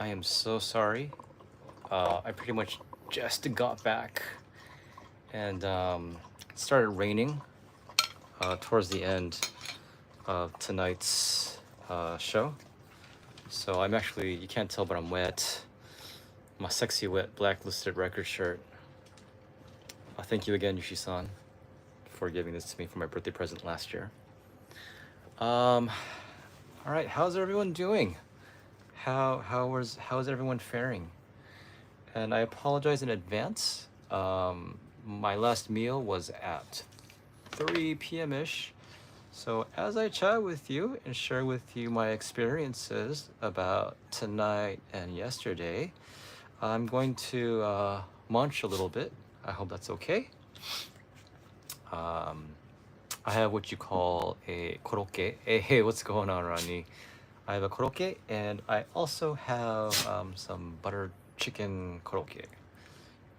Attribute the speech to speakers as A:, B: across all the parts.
A: I am so sorry. I pretty much just got back and it started raining towards the end of tonight's show. So I'm actually, you can't tell, but I'm wet. My sexy wet blacklisted record shirt. Thank you again, Yushi-san, for giving this to me for my birthday present last year. All right, how's everyone doing? How's everyone faring? And I apologize in advance. My last meal was at 3 p.m. ish. So as I chat with you and share with you my experiences about tonight and yesterday, I'm going to munch a little bit. I hope that's okay. I have what you call a korokke. Hey, what's going on, Ronnie? I have a korokke, and I also have some buttered chicken korokke.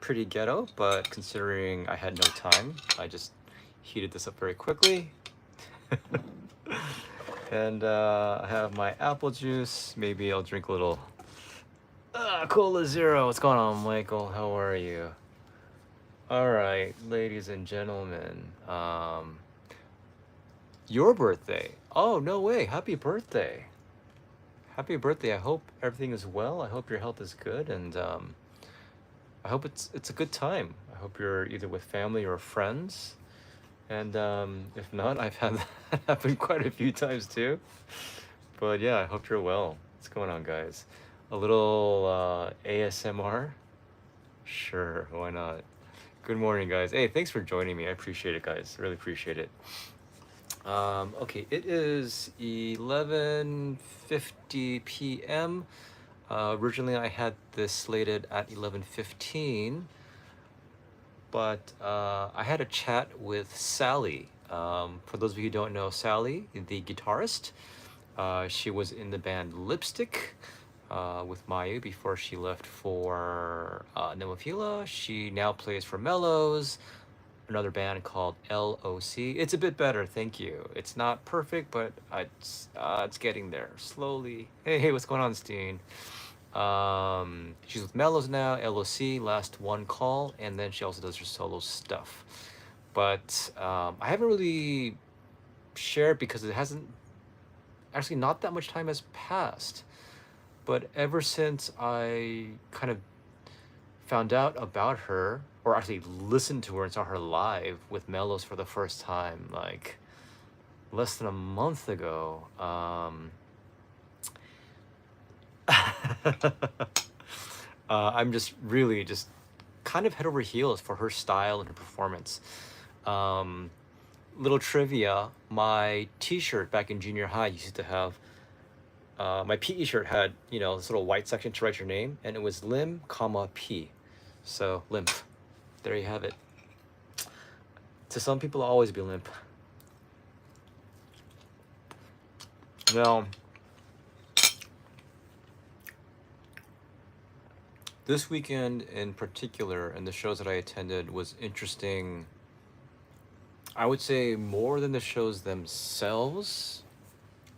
A: Pretty ghetto, but considering I had no time, I just heated this up very quickly. And I have my apple juice. Maybe I'll drink a little Cola Zero. What's going on, Michael? How are you? All right, ladies and gentlemen. Your birthday. Oh, no way. Happy birthday. Happy birthday. I hope everything is well. I hope your health is good, and I hope it's a good time. I hope you're either with family or friends. And if not, I've had that happen quite a few times too. But yeah, I hope you're well. What's going on, guys? A little ASMR? Sure, why not? Good morning, guys. Hey, thanks for joining me. I appreciate it, guys. Really appreciate it. Okay, it is 11:50 p.m. Originally, I had this slated at 11:15, but I had a chat with Sally. For those of you who don't know Sally, the guitarist, she was in the band Lipstick with Mayu before she left for Nemophila. She now plays for Mellows, another band called LOC. It's a bit better, thank you. It's not perfect, but it's getting there slowly. Hey, what's going on, Steen? She's with Mellows now, LOC, last one call, and then she also does her solo stuff. But I haven't really shared because it hasn't actually, not that much time has passed. But ever since I kind of found out about her, or actually listened to her and saw her live with Mellows for the first time, like less than a month ago, I'm just really just kind of head over heels for her style and her performance. Little trivia, my t-shirt back in junior high used to have, my PE shirt had, this little white section to write your name, and it was Lim, comma, P. So, limp. There you have it. To some people, I'll always be limp. Now, this weekend in particular, and the shows that I attended, was interesting. I would say more than the shows themselves,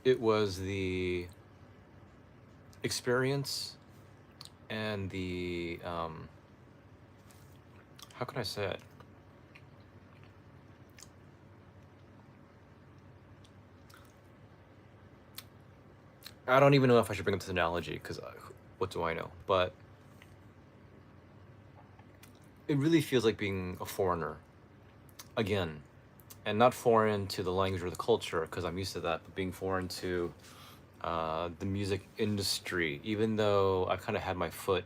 A: it was the experience and the, how can I say it? I don't even know if I should bring up this analogy, because what do I know? But it really feels like being a foreigner again, and not foreign to the language or the culture, because I'm used to that, but being foreign to the music industry, even though I kind of had my foot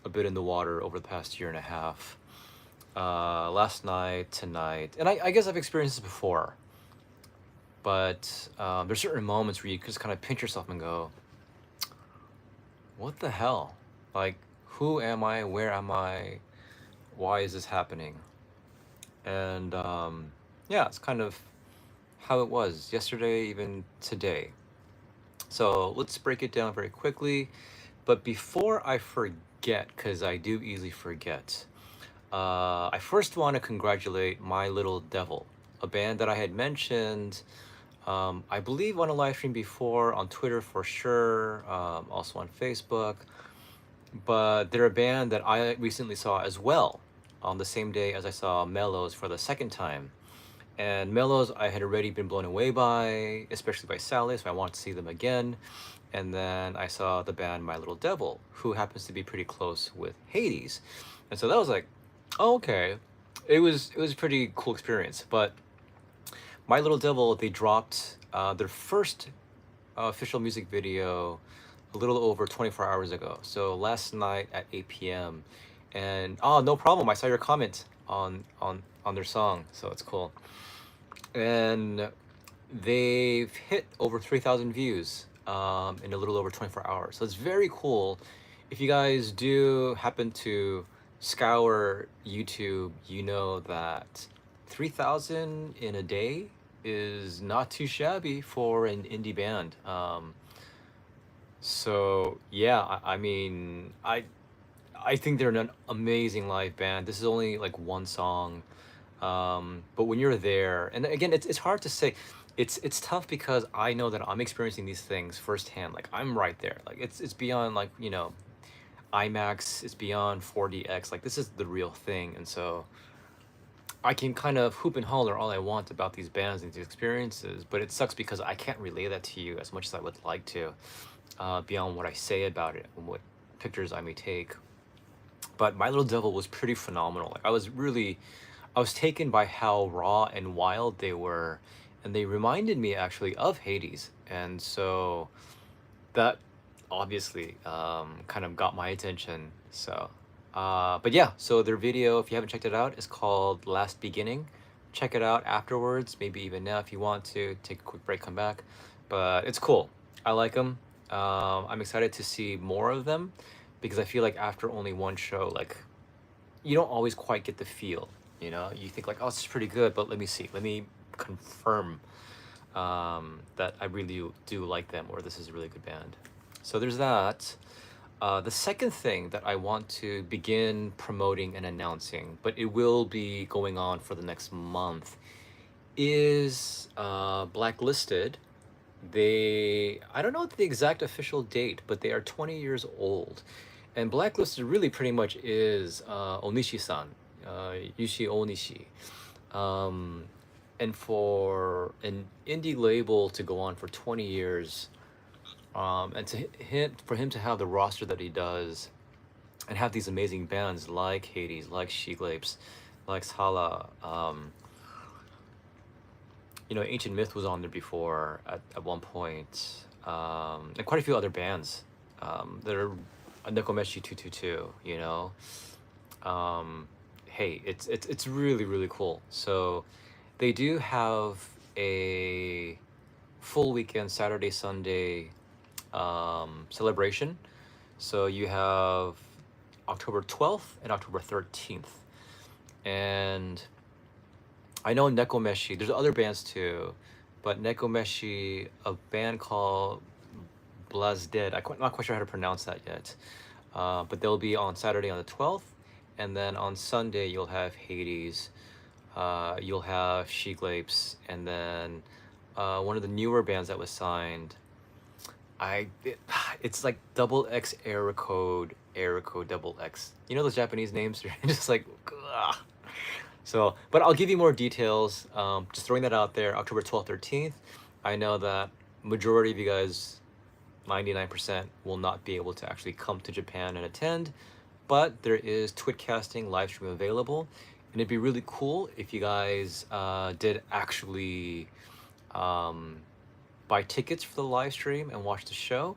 A: a bit in the water over the past year and a half. Last night, tonight, and I guess I've experienced this before, but there's certain moments where you just kind of pinch yourself and go, what the hell? Like, who am I? Where am I? Why is this happening? And yeah, it's kind of how it was yesterday, even today. So let's break it down very quickly. But before I forget, because I do easily forget, I first want to congratulate My Little Devil, a band that I had mentioned I believe on a live stream before on Twitter for sure, also on Facebook. But they're a band that I recently saw as well on the same day as I saw Mellows for the second time. And Mellows I had already been blown away by, especially by Sally, so I wanted to see them again. And then I saw the band My Little Devil, who happens to be pretty close with Hades. And so that was like, oh, okay. It was a pretty cool experience. But My Little Devil, they dropped their first official music video a little over 24 hours ago. So last night at 8 p.m. And oh, no problem. I saw your comment on their song, so it's cool. And they've hit over 3,000 views in a little over 24 hours. So it's very cool. If you guys do happen to scour YouTube, you know that 3,000 in a day is not too shabby for an indie band. So yeah, I mean, I think they're an amazing live band. This is only like one song, but when you're there, and again, it's hard to say. It's tough because I know that I'm experiencing these things firsthand. Like I'm right there. Like it's beyond like IMAX. It's beyond 4DX. Like this is the real thing, and so I can kind of hoop and holler all I want about these bands and these experiences, but it sucks because I can't relay that to you as much as I would like to, beyond what I say about it and what pictures I may take. But My Little Devil was pretty phenomenal. Like I was taken by how raw and wild they were, and they reminded me actually of Hades, and so that obviously kind of got my attention. So, but yeah, so their video, if you haven't checked it out, is called Last Beginning. Check it out afterwards, maybe even now if you want to take a quick break, come back. But it's cool. I like them. I'm excited to see more of them because I feel like after only one show, like you don't always quite get the feel. You think like, oh, this is pretty good, but let me see, let me confirm that I really do like them, or this is a really good band. So there's that. The second thing that I want to begin promoting and announcing, but it will be going on for the next month, is Blacklisted. I don't know the exact official date, but they are 20 years old. And Blacklisted really pretty much is Onishi-san, Yushi Onishi. Um, and for an indie label to go on for 20 years, and for him to have the roster that he does, and have these amazing bands like Hades, like Sheglapes, like Sala. Ancient Myth was on there before at one point, and quite a few other bands that are Nekomeshi 222. Hey, it's really really cool. So they do have a full weekend Saturday Sunday celebration. So you have October 12th and October 13th. And I know Nekomeshi, there's other bands too, but Nekomeshi, a band called Blazdead, I'm not quite sure how to pronounce that yet. But they'll be on Saturday on the 12th, and then on Sunday you'll have Hades, you'll have Sheglapes, and then one of the newer bands that was signed, it's like double X error code double X. You know those Japanese names? They're just like, ugh. So, but I'll give you more details. Just throwing that out there. October 12th, 13th. I know that majority of you guys, 99%, will not be able to actually come to Japan and attend, but there is Twitcasting live stream available, and it'd be really cool if you guys did actually buy tickets for the live stream and watch the show.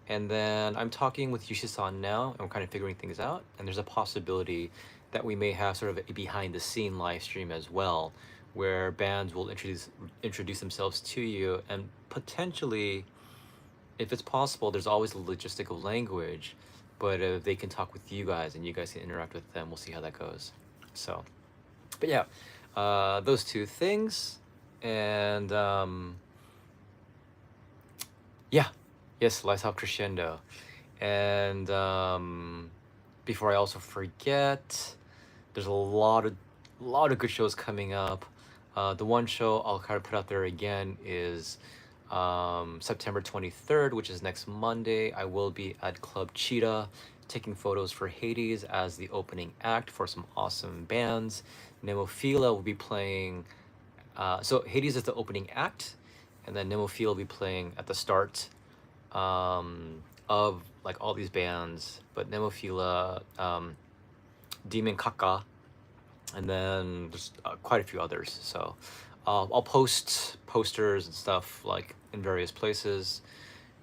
A: And then I'm talking with Yushi-san now, and we're kind of figuring things out. And there's a possibility that we may have sort of a behind-the-scene live stream as well, where bands will introduce themselves to you, and potentially, if it's possible, there's always the logistical language, but they can talk with you guys, and you guys can interact with them. We'll see how that goes. So, but yeah, those two things, and yeah, yes, Lifestyle Crescendo. And before I also forget, there's a lot of good shows coming up. The one show I'll kind of put out there again is September 23rd, which is next Monday. I will be at Club Cheetah taking photos for Hades as the opening act for some awesome bands. Nemophila will be playing. So Hades is the opening act, and then Nemophila will be playing at the start of like all these bands. But Nemophila, Demon Kaka, and then just quite a few others. So I'll post posters and stuff like in various places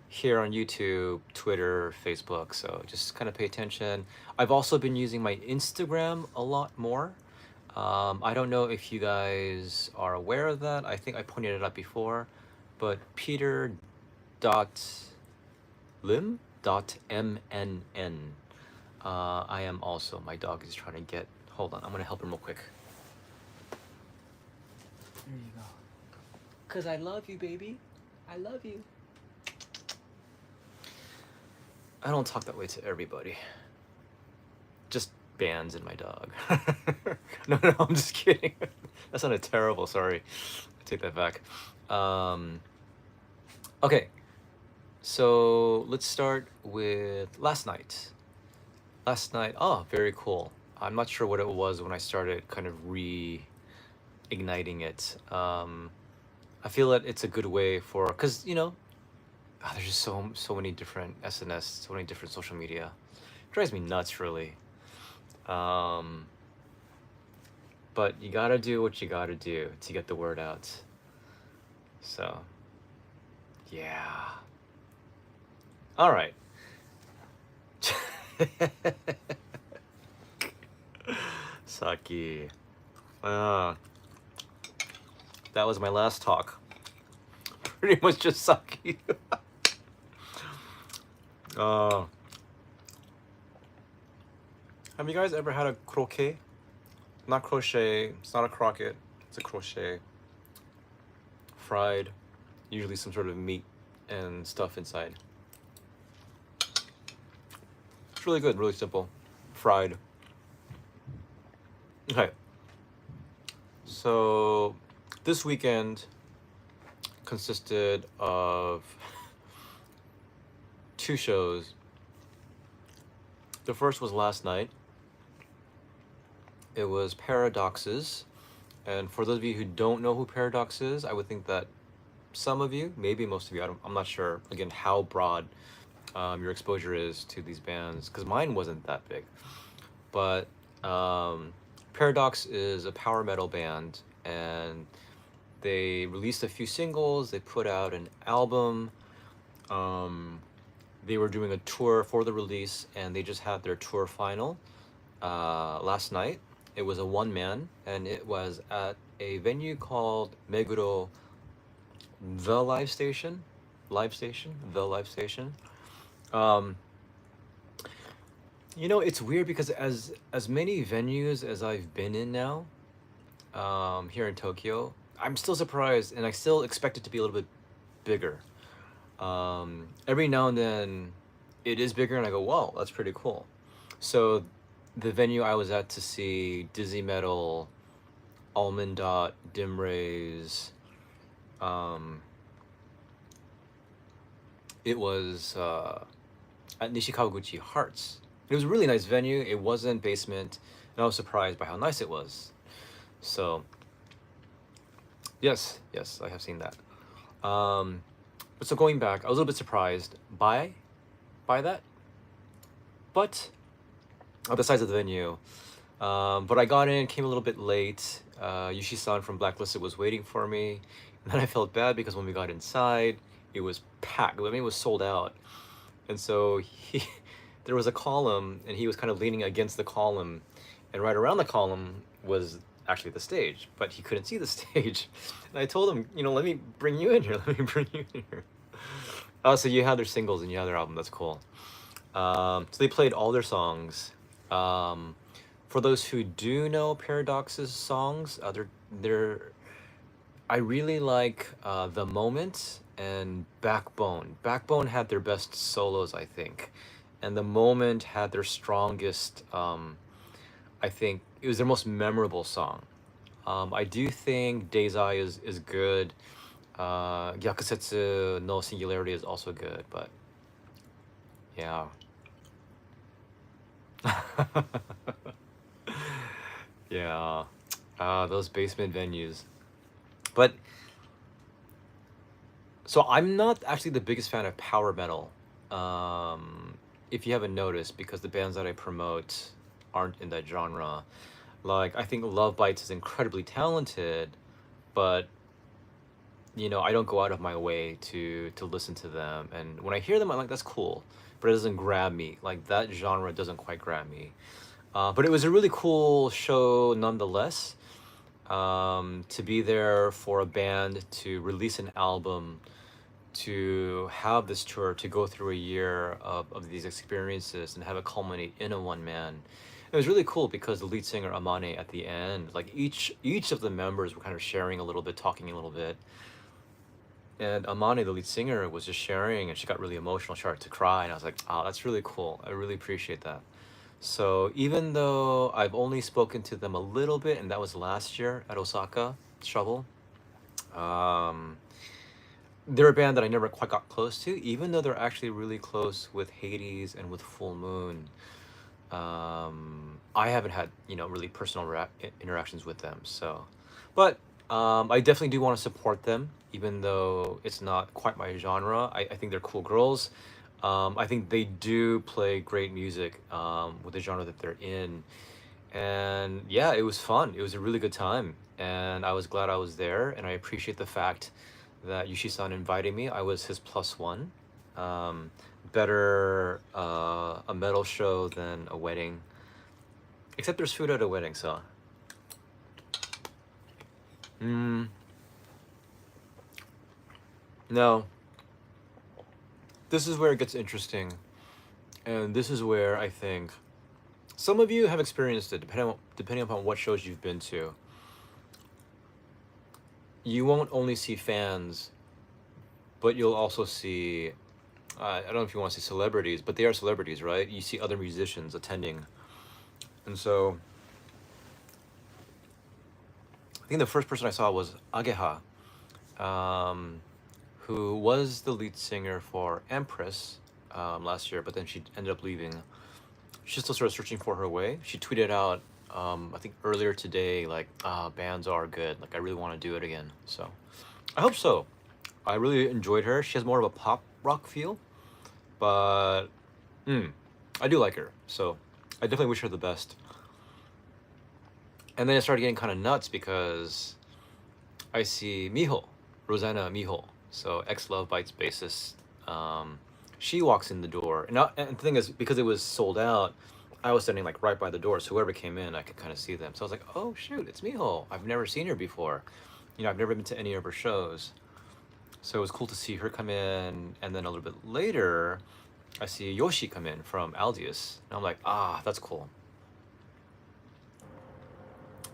A: here on YouTube, Twitter, Facebook. So just kind of pay attention. I've also been using my Instagram a lot more. I don't know if you guys are aware of that. I think I pointed it out before, but Peter.lim.mnn. I am also, my dog is trying to get, hold on, I'm gonna help him real quick. There you go. Cause I love you, baby. I love you. I don't talk that way to everybody. Just bands and my dog. No, I'm just kidding. That sounded terrible, sorry. I take that back. Okay, so let's start with last night. Last night, oh, very cool. I'm not sure what it was when I started kind of reigniting it. I feel that it's a good way for, cause there's just so many different SNS, so many different social media. It drives me nuts, really. But you gotta do what you gotta do to get the word out. So, yeah. All right. Saki. That was my last talk. Pretty much just sake. Have you guys ever had a croquet? Not crochet, it's not a croquette, it's a crochet. Fried, usually some sort of meat and stuff inside. It's really good, really simple. Fried. Okay. So this weekend consisted of 2 shows. The first was last night. It was Paradoxx's, and for those of you who don't know who Paradoxx is, I would think that some of you, maybe most of you, I'm not sure, again, how broad your exposure is to these bands, because mine wasn't that big. But Paradoxx is a power metal band, and they released a few singles, they put out an album, they were doing a tour for the release, and they just had their tour final last night. It was a one-man, and it was at a venue called Meguro The Live Station. It's weird because as many venues as I've been in now, here in Tokyo, I'm still surprised, and I still expect it to be a little bit bigger. Every now and then, it is bigger, and I go, "Wow, that's pretty cool." So, the venue I was at to see Dizzy Metal, Almond Dot, Dim Rays, it was at Nishikawaguchi Hearts. It was a really nice venue. It wasn't basement, and I was surprised by how nice it was. So, yes, I have seen that. So going back, I was a little bit surprised by that, but the size of the venue. But I got in, came a little bit late. Yushi-san from Blacklisted was waiting for me, and then I felt bad because when we got inside, it was packed. I mean, it was sold out, and so there was a column, and he was kind of leaning against the column, and right around the column was actually the stage, but he couldn't see the stage. And I told him, let me bring you in here. Let me bring you in here. Oh, so you have their singles and you have their album. That's cool. So they played all their songs. For those who do know Paradoxx's songs, I really like The Moment and Backbone. Backbone had their best solos, I think. And The Moment had their strongest, I think, it was their most memorable song. I do think Deizai is good. Gyakusetsu no Singularity is also good, but yeah. Yeah. Those basement venues. But so I'm not actually the biggest fan of power metal. If you haven't noticed, because the bands that I promote aren't in that genre. Like I think Love Bites is incredibly talented, but I don't go out of my way to listen to them. And when I hear them, I'm like, that's cool, but it doesn't grab me. Like that genre doesn't quite grab me. But it was a really cool show nonetheless. To be there for a band to release an album, to have this tour, to go through a year of these experiences and have it culminate in a one man. It was really cool because the lead singer Amane at the end, like each of the members were kind of sharing a little bit, talking a little bit. And Amane, the lead singer, was just sharing and she got really emotional, started to cry, and I was like, oh, that's really cool. I really appreciate that. So even though I've only spoken to them a little bit, and that was last year at Osaka Shovel, um, they're a band that I never quite got close to, even though they're actually really close with Hades and with Full Moon. I haven't had really personal interactions with them, so, but I definitely do want to support them, even though it's not quite my genre. I think they're cool girls. I think they do play great music with the genre that they're in, and yeah, it was fun. It was a really good time, and I was glad I was there, and I appreciate the fact that Yushi-san invited me. I was his plus one. Um, Better a metal show than a wedding. Except there's food at a wedding, so. Mm, no. This is where it gets interesting. And this is where I think some of you have experienced it, depending upon what shows you've been to. You won't only see fans, but you'll also see, I don't know if you want to say celebrities, but they are celebrities, right? You see other musicians attending. And so I think the first person I saw was Ageha, um, who was the lead singer for Empress last year, but then she ended up leaving. She's still sort of searching for her way. She tweeted out, I think earlier today, like, bands are good. Like, I really want to do it again. So I hope so. I really enjoyed her. She has more of a pop rock feel, but I do like her. So I definitely wish her the best. And then it started getting kind of nuts because I see Miho, Rosanna Miho, so ex Love Bites bassist. She walks in the door, and the thing is, because it was sold out, I was standing like right by the door, so whoever came in, I could kind of see them. So I was like, "Oh shoot, it's Miho! I've never seen her before. I've never been to any of her shows." So it was cool to see her come in, and then a little bit later, I see Yoshi come in from Aldius, and I'm like, "Ah, that's cool."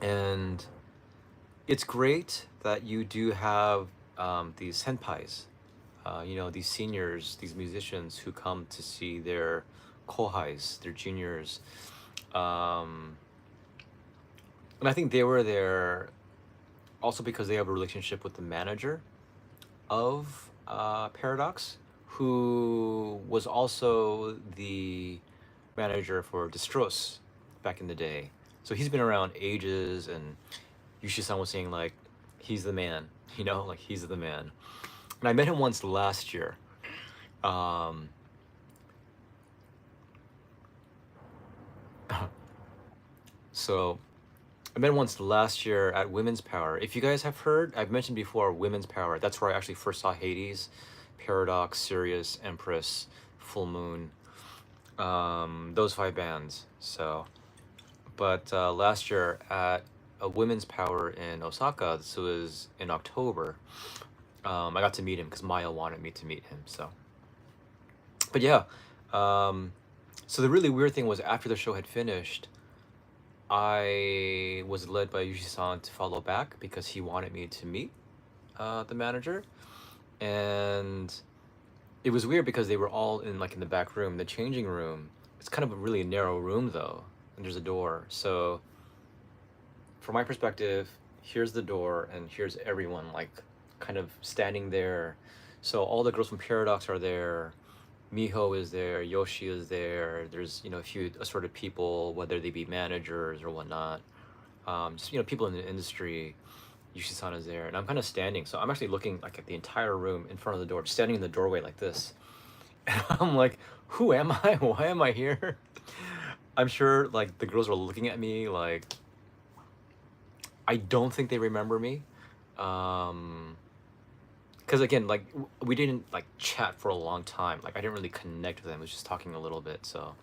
A: And it's great that you do have these senpais, these seniors, these musicians who come to see their kohais, their juniors. Um, and I think they were there also because they have a relationship with the manager of Paradoxx, who was also the manager for Distros back in the day. So he's been around ages, and Yushi-san was saying like, he's the man, like he's the man. And I met him once last year. Um, so I met him once last year at Women's Power. If you guys have heard, I've mentioned before Women's Power. That's where I actually first saw Hades, Paradoxx, Sirius, Empress, Full Moon. Those 5 bands. So, but last year at a Women's Power in Osaka, this was in October. I got to meet him because Maya wanted me to meet him. So, but yeah, so the really weird thing was after the show had finished, I was led by Yushi-san to follow back because he wanted me to meet the manager, and it was weird because they were all in the back room, the changing room. It's kind of a really narrow room though, and there's a door. So from my perspective, here's the door, and here's everyone like kind of standing there. So all the girls from Paradoxx are there. Miho is there, Yoshi is there. There's, you know, a few assorted people, whether they be managers or whatnot. Just, you know, people in the industry. Yushi-san is there, and I'm kind of standing. So I'm actually looking like at the entire room in front of the door, just standing in the doorway like this. And I'm like, who am I? Why am I here? I'm sure like the girls are looking at me like I don't think they remember me. Um, because again, like we didn't like chat for a long time. Like I didn't really connect with them. I was just talking a little bit. So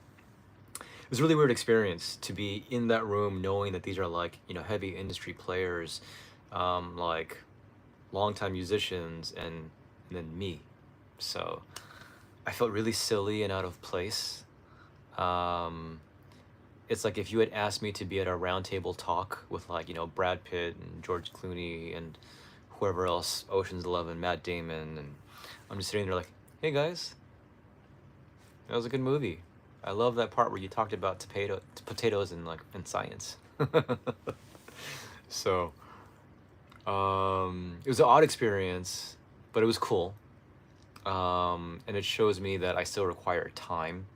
A: it was a really weird experience to be in that room, knowing that these are like, you know, heavy industry players, like longtime musicians, and then me. So I felt really silly and out of place. Um, it's like if you had asked me to be at a roundtable talk with like, you know, Brad Pitt and George Clooney and whoever else, Ocean's 11, Matt Damon, and I'm just sitting there like, hey guys, that was a good movie. I love that part where you talked about potatoes and like in science. So it was an odd experience, but it was cool. And it shows me that I still require time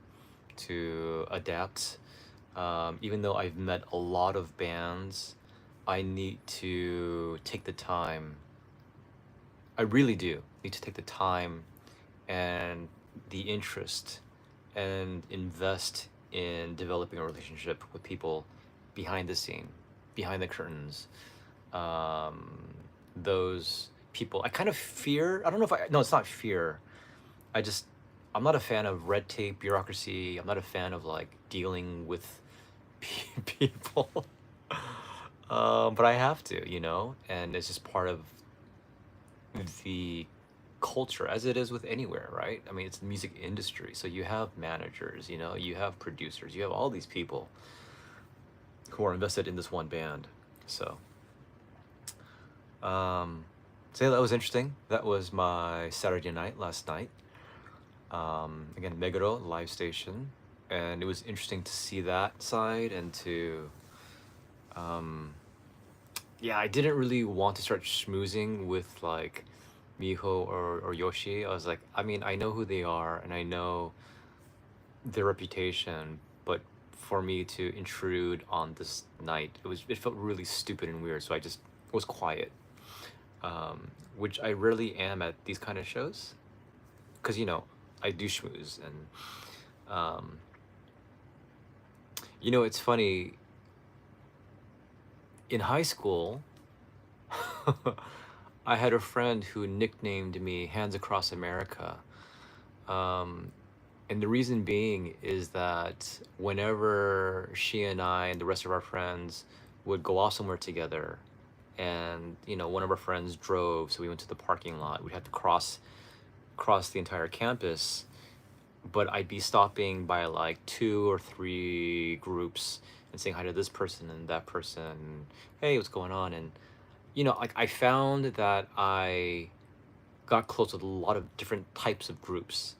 A: to adapt. Even though I've met a lot of bands, I need to take the time. I really do need to take the time and the interest and invest in developing a relationship with people behind the scene, behind the curtains. Um, those people, I kind of fear, I don't know if I, no, it's not fear. I just, I'm not a fan of red tape, bureaucracy. I'm not a fan of like dealing with people. But I have to, you know, and it's just part of the culture as it is with anywhere, right? I mean, it's the music industry. So you have managers, you know, you have producers, you have all these people who are invested in this one band. So, um, so yeah, that was interesting. That was my Saturday night last night. Again, Meguro live station, and it was interesting to see that side and to, um, yeah, I didn't really want to start schmoozing with like Miho or Yoshi. I was like, I mean, I know who they are and I know their reputation, but for me to intrude on this night, it felt really stupid and weird. So I just was quiet, which I rarely am at these kind of shows, because you know I do schmooze and um, you know it's funny. In high school, I had a friend who nicknamed me Hands Across America. Um, and the reason being is that whenever she and I and the rest of our friends would go off somewhere together, and you know, one of our friends drove, so we went to the parking lot. We'd have to cross the entire campus, but I'd be stopping by like two or three groups and saying hi to this person and that person. Hey, what's going on? And you know, like I found that I got close with a lot of different types of groups.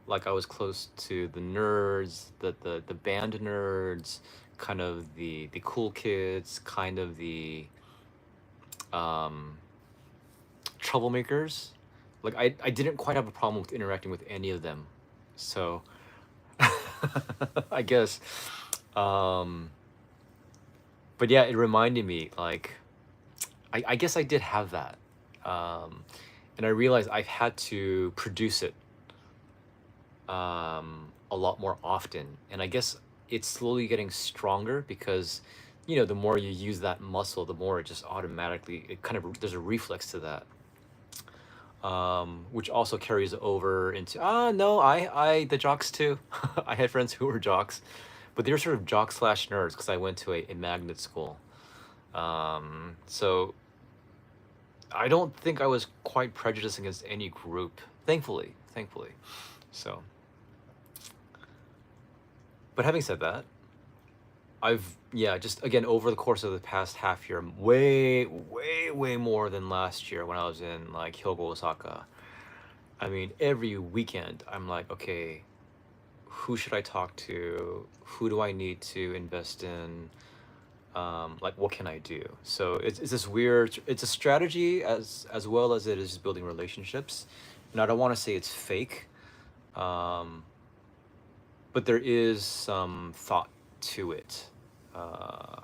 A: Like I was close to the nerds, the band nerds, kind of the cool kids, kind of the um, troublemakers. Like I didn't quite have a problem with interacting with any of them. So I guess um, but yeah, it reminded me like I guess I did have that. Um, and I realized I've had to produce it a lot more often. And I guess it's slowly getting stronger because, you know, the more you use that muscle, the more it just automatically, it kind of, there's a reflex to that. Which also carries over into, no, the jocks too. I had friends who were jocks, but they were sort of jock slash nerds because I went to a magnet school. So I don't think I was quite prejudiced against any group, thankfully. So, but having said that, I've, yeah, just again over the course of the past half year, way more than last year when I was in like Hyogo, Osaka. I mean, every weekend I'm like, okay, who should I talk to? Who do I need to invest in? like what can I do? So it's this weird, it's a strategy as well as it is building relationships. And I don't want to say it's fake, um, but there is some thought to it. Uh,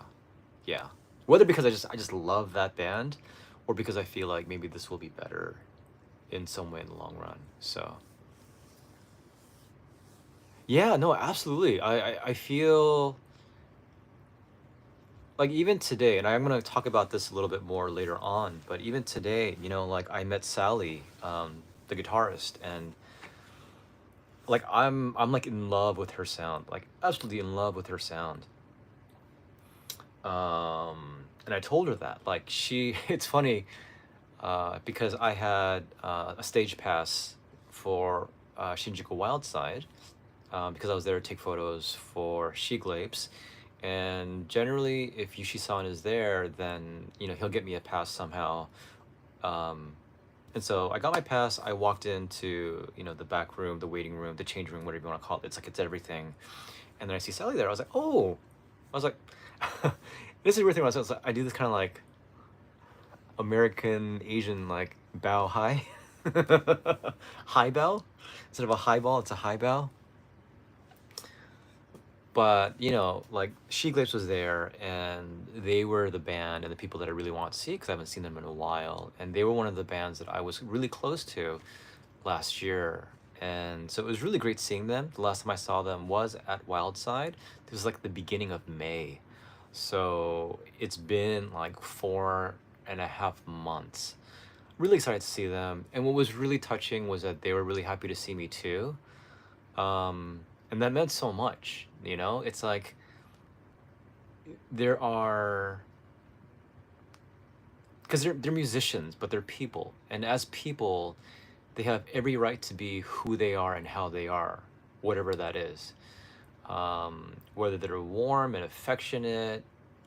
A: yeah, whether because I just love that band, or because I feel like maybe this will be better in some way in the long run. So yeah, no, absolutely. I feel like even today, and I'm gonna talk about this a little bit more later on, but even today, like I met Sally, the guitarist, and like I'm like in love with her sound, like absolutely in love with her sound. And I told her that, like she, it's funny, because I had a stage pass for Shinjuku Wildside, because I was there to take photos for Sheglapes. And generally, if Yushi-san is there, then he'll get me a pass somehow. Um, and so I got my pass. I walked into the back room, the waiting room, the change room, whatever you want to call it. It's like it's everything. And then I see Sally there. I was like, oh, I was like, this is a weird thing. I do this kind of like American Asian like bow high, high bow instead of a high ball. It's a high bow. But like Sheglapes was there, and they were the band and the people that I really want to see because I haven't seen them in a while, and they were one of the bands that I was really close to last year, and so it was really great seeing them. The last time I saw them was at Wildside. It was like the beginning of May, so it's been like 4.5 months. Really excited to see them, and what was really touching was that they were really happy to see me too, um, and that meant so much. It's like there are, because they're musicians, but they're people, and as people, they have every right to be who they are and how they are, whatever that is. Whether they're warm and affectionate,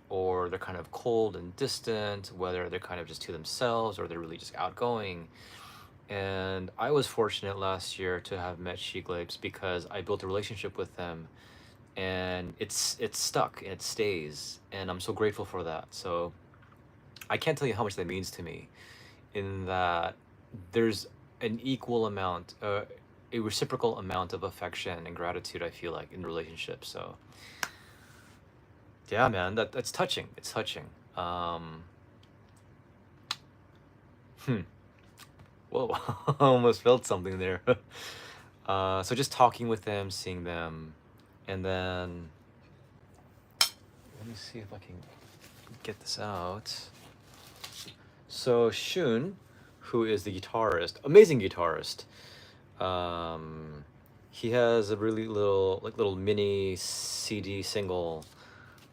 A: or they're kind of cold and distant, whether they're kind of just to themselves, or they're really just outgoing. And I was fortunate last year to have met Sheglapes because I built a relationship with them, and it's stuck and it stays, and I'm so grateful for that. So I can't tell you how much that means to me, in that there's an equal amount, a reciprocal amount of affection and gratitude, I feel like, in the relationship. So yeah, man, that's touching. It's touching. um hmm. Whoa, I almost felt something there. So just talking with them, seeing them, and then let me see if I can get this out. So Shun, who is the guitarist, amazing guitarist, um, he has a really little mini CD single.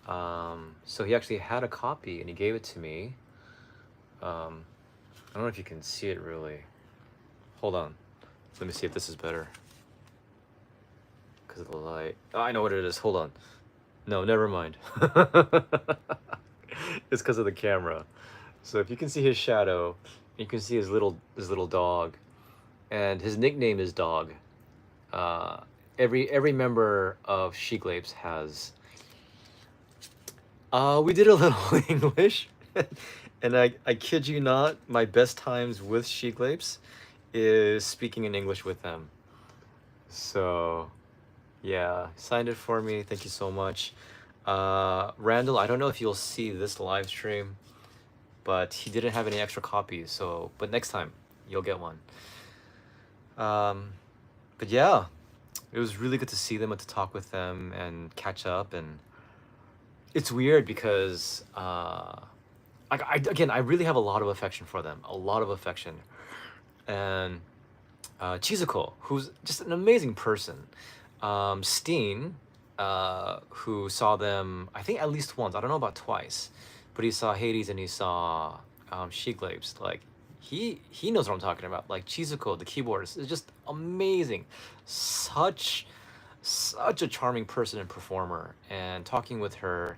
A: So he actually had a copy and he gave it to me. I don't know if you can see it really. Hold on, let me see if this is better because of the light. Oh, I know what it is. Hold on. No, never mind. It's because of the camera. So if you can see his shadow, you can see his little dog, and his nickname is Dog. Uh, every member of Sheglapes has. We did a little English, and I kid you not, my best times with Sheglapes is speaking in English with them. So yeah, signed it for me. Thank you so much. Randall, I don't know if you'll see this live stream, but he didn't have any extra copies. So, but next time you'll get one. Um, but yeah, it was really good to see them and to talk with them and catch up. And it's weird because, again, I really have a lot of affection for them, a lot of affection. And Chizuko, who's just an amazing person. Steen, who saw them, I think at least once, I don't know about twice, but he saw Hades and he saw Sheglapes. Like, he knows what I'm talking about. Like, Chizuko, the keyboardist, is just amazing. Such a charming person and performer. And talking with her,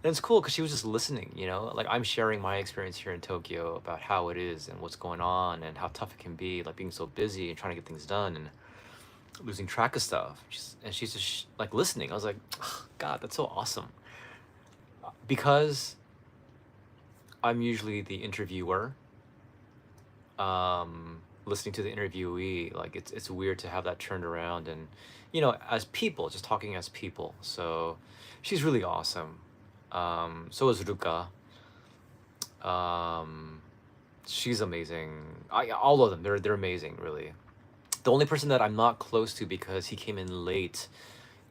A: and it's cool because she was just listening, like I'm sharing my experience here in Tokyo about how it is and what's going on and how tough it can be, like being so busy and trying to get things done and losing track of stuff. And she's just like listening. I was like, oh, God, that's so awesome. because I'm usually the interviewer, listening to the interviewee, like it's weird to have that turned around and, as people, just talking as people. So she's really awesome. So is Ruka. Um, she's amazing. All of them, they're amazing, really. The only person that I'm not close to because he came in late,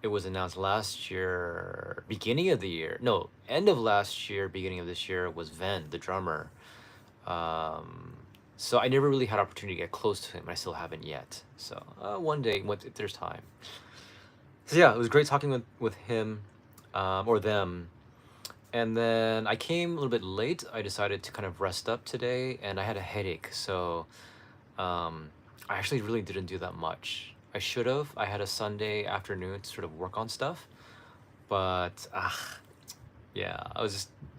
A: it was announced last year, beginning of the year. No, end of last year, beginning of this year was Ven, the drummer. Um, so I never really had opportunity to get close to him. I still haven't yet. So one day, if there's time. So yeah, it was great talking with him, or them. And then I came a little bit late. I decided to kind of rest up today, and I had a headache. So I actually really didn't do that much. I should have. I had a Sunday afternoon to sort of work on stuff, but yeah, I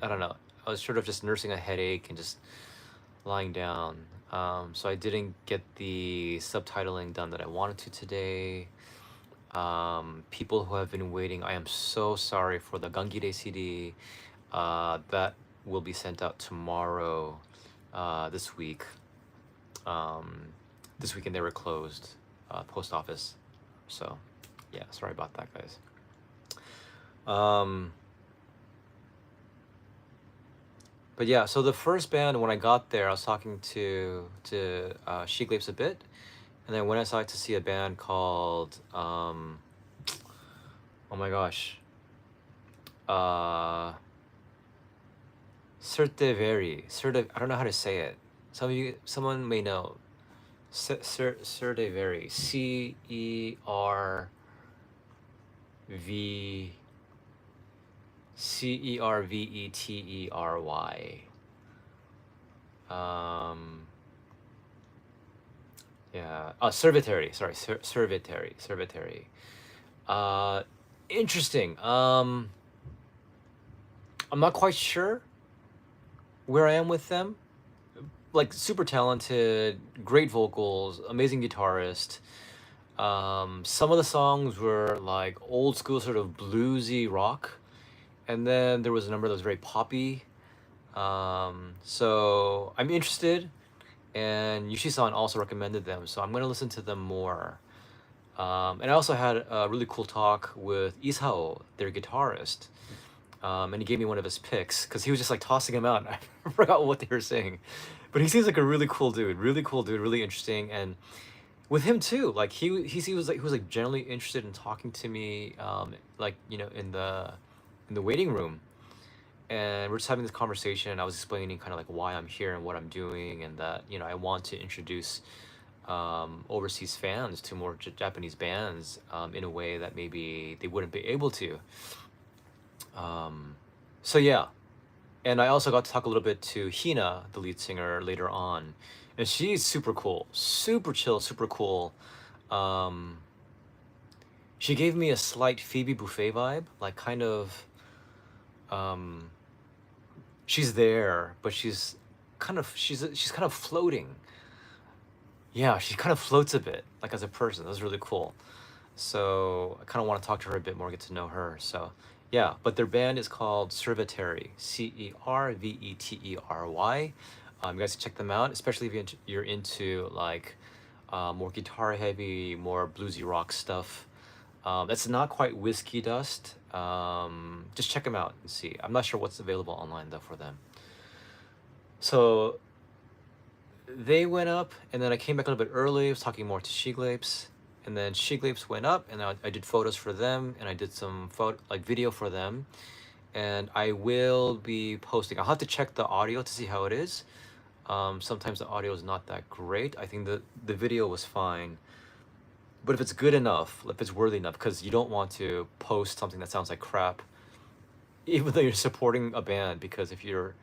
A: don't know. I was sort of just nursing a headache and just lying down. So I didn't get the subtitling done that I wanted to today. People who have been waiting, I am so sorry for the Gangire CD. That will be sent out tomorrow, this week. This weekend they were closed, post office. So, yeah, sorry about that, guys. But yeah, so the first band, when I got there, I was talking to Sheglapes a bit, and then went outside to see a band called oh my gosh, Cerveteri. I don't know how to say it. Someone may know. Cerveteri. Cerveteri. Yeah. Oh, Cerveteri. Sorry, Cerveteri. Interesting. I'm not quite sure where I am with them. Like, super talented, great vocals, amazing guitarist. Some of the songs were like old school, sort of bluesy rock, and then there was a number that was very poppy. So I'm interested, and Yushi-san also recommended them, so I'm gonna listen to them more. And I also had a really cool talk with Isao, their guitarist, and he gave me one of his picks because he was just like tossing them out. And I forgot what they were saying, but he seems like a really cool dude, really interesting. And with him too, like he was like generally interested in talking to me, like in the waiting room, and we're just having this conversation. And I was explaining kind of like why I'm here and what I'm doing, and that I want to introduce overseas fans to more Japanese bands, in a way that maybe they wouldn't be able to. So yeah, and I also got to talk a little bit to Hina, the lead singer, later on, and she's super cool, super chill, super cool. Um, she gave me a slight Phoebe Buffet vibe, like kind of. She's there, but she's kind of floating. Yeah, she kind of floats a bit, like as a person. That was really cool. So I kind of want to talk to her a bit more, get to know her. So yeah, but their band is called Cerveteri, Cerveteri. You guys can check them out, especially if you're into like more guitar heavy, more bluesy rock stuff. That's not quite whiskey dust. Just check them out and see. I'm not sure what's available online though for them. So they went up, and then I came back a little bit early. I was talking more to Sheglapes, and then Sheglapes went up, and I did photos for them, and I did some video for them, and I will be posting. I'll have to check the audio to see how it is. Sometimes the audio is not that great. I think the video was fine, but if it's good enough, if it's worthy enough, because you don't want to post something that sounds like crap, even though you're supporting a band, because if you're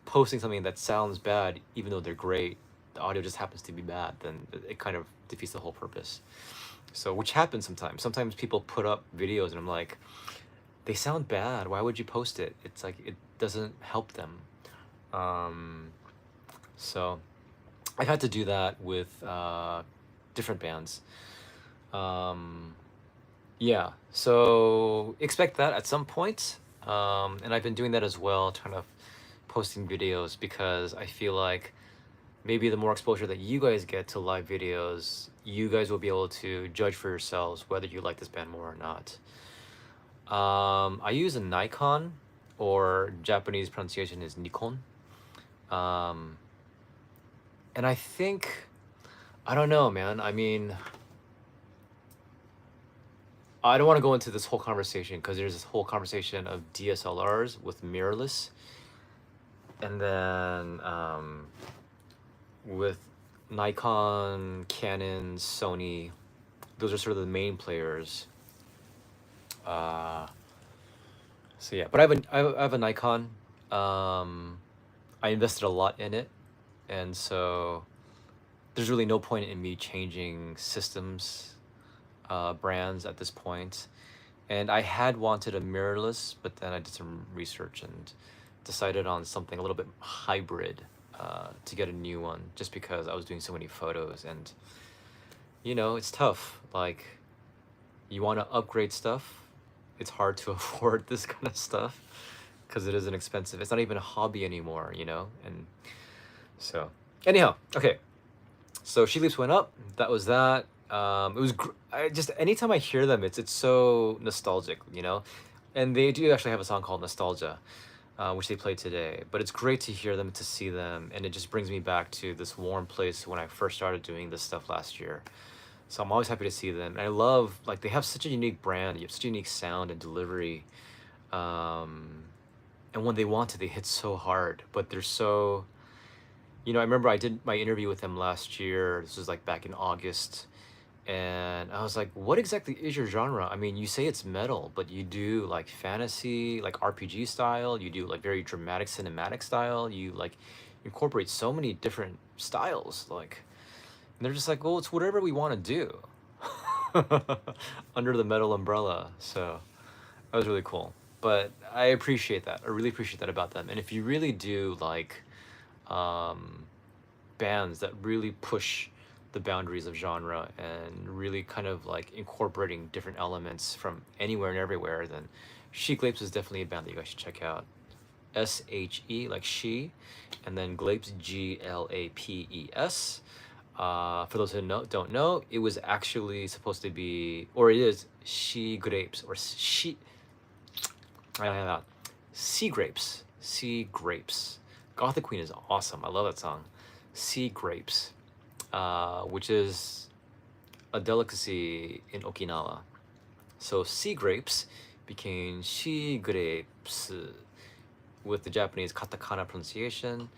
A: posting something that sounds bad, even though they're great, the audio just happens to be bad, then it kind of defeats the whole purpose. So, which happens sometimes. Sometimes people put up videos and I'm like, they sound bad. Why would you post it? It's like, it doesn't help them. So I've had to do that with different bands. Yeah, so expect that at some point. And I've been doing that as well, kind of posting videos, because I feel like maybe the more exposure that you guys get to live videos, you guys will be able to judge for yourselves whether you like this band more or not. I use a Nikon, or Japanese pronunciation is Nikon. Um, and I think, I don't know, man. I mean, I don't want to go into this whole conversation because there's this whole conversation of DSLRs with mirrorless, and then with Nikon, Canon, Sony. Those are sort of the main players. Uh, so yeah, but I have a Nikon. I invested a lot in it, and so there's really no point in me changing systems, brands at this point. And I had wanted a mirrorless, but then I did some research and decided on something a little bit hybrid, to get a new one, just because I was doing so many photos. And it's tough. Like, you want to upgrade stuff, it's hard to afford this kind of stuff because it isn't expensive. It's not even a hobby anymore, And so, anyhow, okay. So Sheglapes went up. That was that. It was I just, anytime I hear them, it's so nostalgic, And they do actually have a song called Nostalgia, which they played today. But it's great to hear them, to see them, and it just brings me back to this warm place when I first started doing this stuff last year. So I'm always happy to see them. And I love, like, they have such a unique brand. You have such a unique sound and delivery. And when they want to, they hit so hard. But they're so, I remember I did my interview with them last year. This was like back in August. And I was like, what exactly is your genre? I mean, you say it's metal, but you do like fantasy, like RPG style. You do like very dramatic cinematic style. You like incorporate so many different styles. Like, and they're just like, well, it's whatever we want to do under the metal umbrella. So that was really cool. But I appreciate that. I really appreciate that about them. And if you really do like, um, bands that really push the boundaries of genre and really kind of like incorporating different elements from anywhere and everywhere, then Sheglapes is definitely a band that you guys should check out. SHE, like she, and then Glapes, Glapes. For those who don't know, it was actually supposed to be, or it is, She Grapes, or she, I don't know, Sea Grapes. Sea Grapes. Gothic Queen is awesome. I love that song. Sea Grapes, which is a delicacy in Okinawa. So sea grapes became she grapes with the Japanese katakana pronunciation,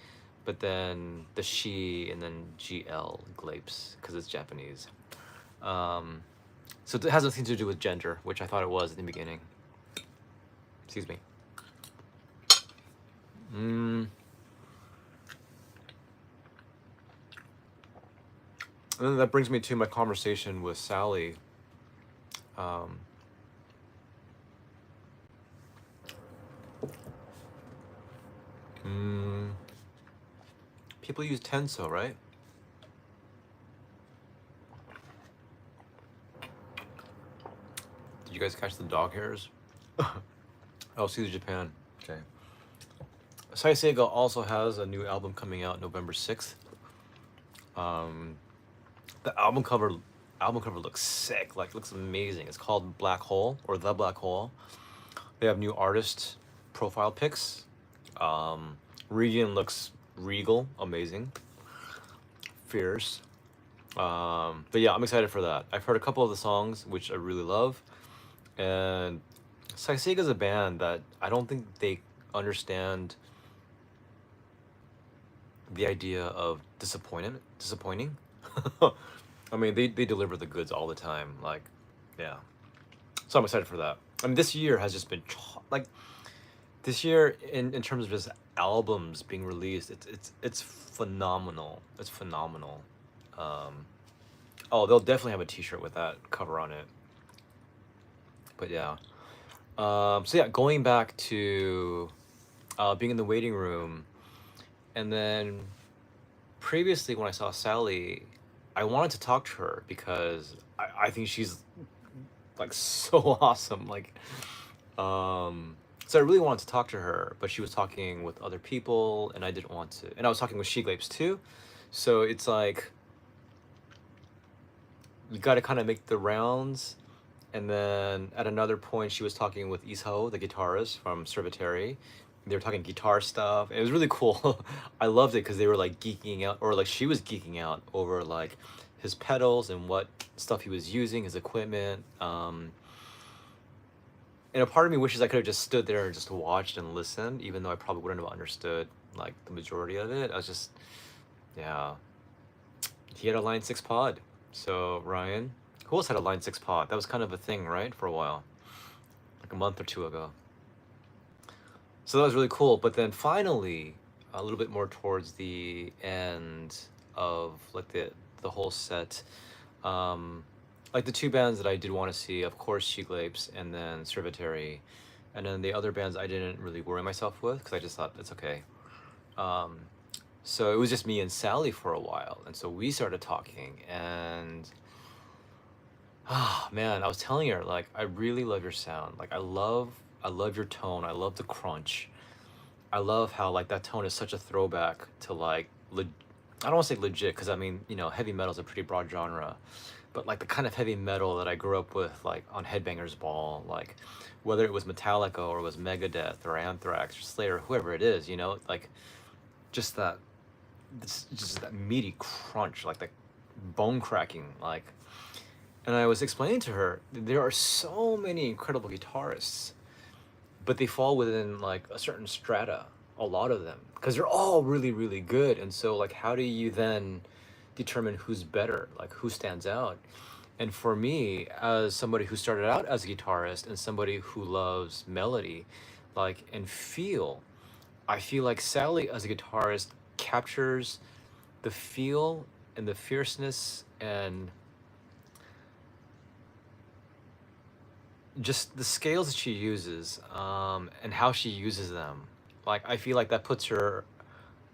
A: but then the she and then GL glapes because it's Japanese. Um, so it has nothing to do with gender, which I thought it was in the beginning. Excuse me. And then that brings me to my conversation with Sally. Um, People use tenso, right? Did you guys catch the dog hairs? Oh, Caesar Japan. Okay. Saiseiga also has a new album coming out November 6th. The album cover looks sick. Like, looks amazing. It's called Black Hole, or The Black Hole. They have new artist profile pics. Regan looks regal, amazing, fierce. But yeah, I'm excited for that. I've heard a couple of the songs, which I really love. And Saiseiga's a band that I don't think they understand the idea of disappointing. I mean, they deliver the goods all the time. Like, yeah. So I'm excited for that. I mean, this year has just been like, this year in terms of just albums being released, it's phenomenal. It's phenomenal. Oh, they'll definitely have a T-shirt with that cover on it. But yeah. So yeah, going back to being in the waiting room, and then previously when I saw Sally, I wanted to talk to her because I think she's like so awesome. Like, So I really wanted to talk to her, but she was talking with other people, and I didn't want to. And I was talking with Sheglapes too, so it's like you got to kind of make the rounds. And then at another point, she was talking with Isho, the guitarist from Cerveteri. They were talking guitar stuff. It was really cool. I loved it because they were like geeking out, or like she was geeking out over like his pedals and what stuff he was using, his equipment. And a part of me wishes I could have just stood there and just watched and listened, even though I probably wouldn't have understood like the majority of it. I was just, yeah. He had a Line 6 pod. So Ryan, who else had a Line 6 pod? That was kind of a thing, right? For a while, like a month or two ago. So that was really cool. But then finally, a little bit more towards the end of like the whole set, um, like the two bands that I did want to see, of course, Sheglapes and then Cerveteri, and then the other bands I didn't really worry myself with because I just thought it's okay. Um, so it was just me and Sally for a while, and so we started talking, and ah man, I was telling her like I really love your sound. Like I love your tone. I love the crunch. I love how like that tone is such a throwback to like I don't want to say legit because I mean, you know, heavy metal is a pretty broad genre, but like the kind of heavy metal that I grew up with, like on Headbangers Ball, like whether it was Metallica or it was Megadeth or Anthrax or Slayer, whoever it is, you know, like just that, just that meaty crunch, like the bone cracking, like. And I was explaining to her, there are so many incredible guitarists, but they fall within like a certain strata, a lot of them, because they're all really, really good. And so, like, how do you then determine who's better, like who stands out? And for me, as somebody who started out as a guitarist and somebody who loves melody, like, and feel, I feel like Sally as a guitarist captures the feel and the fierceness and just the scales that she uses, and how she uses them. Like I feel like that puts her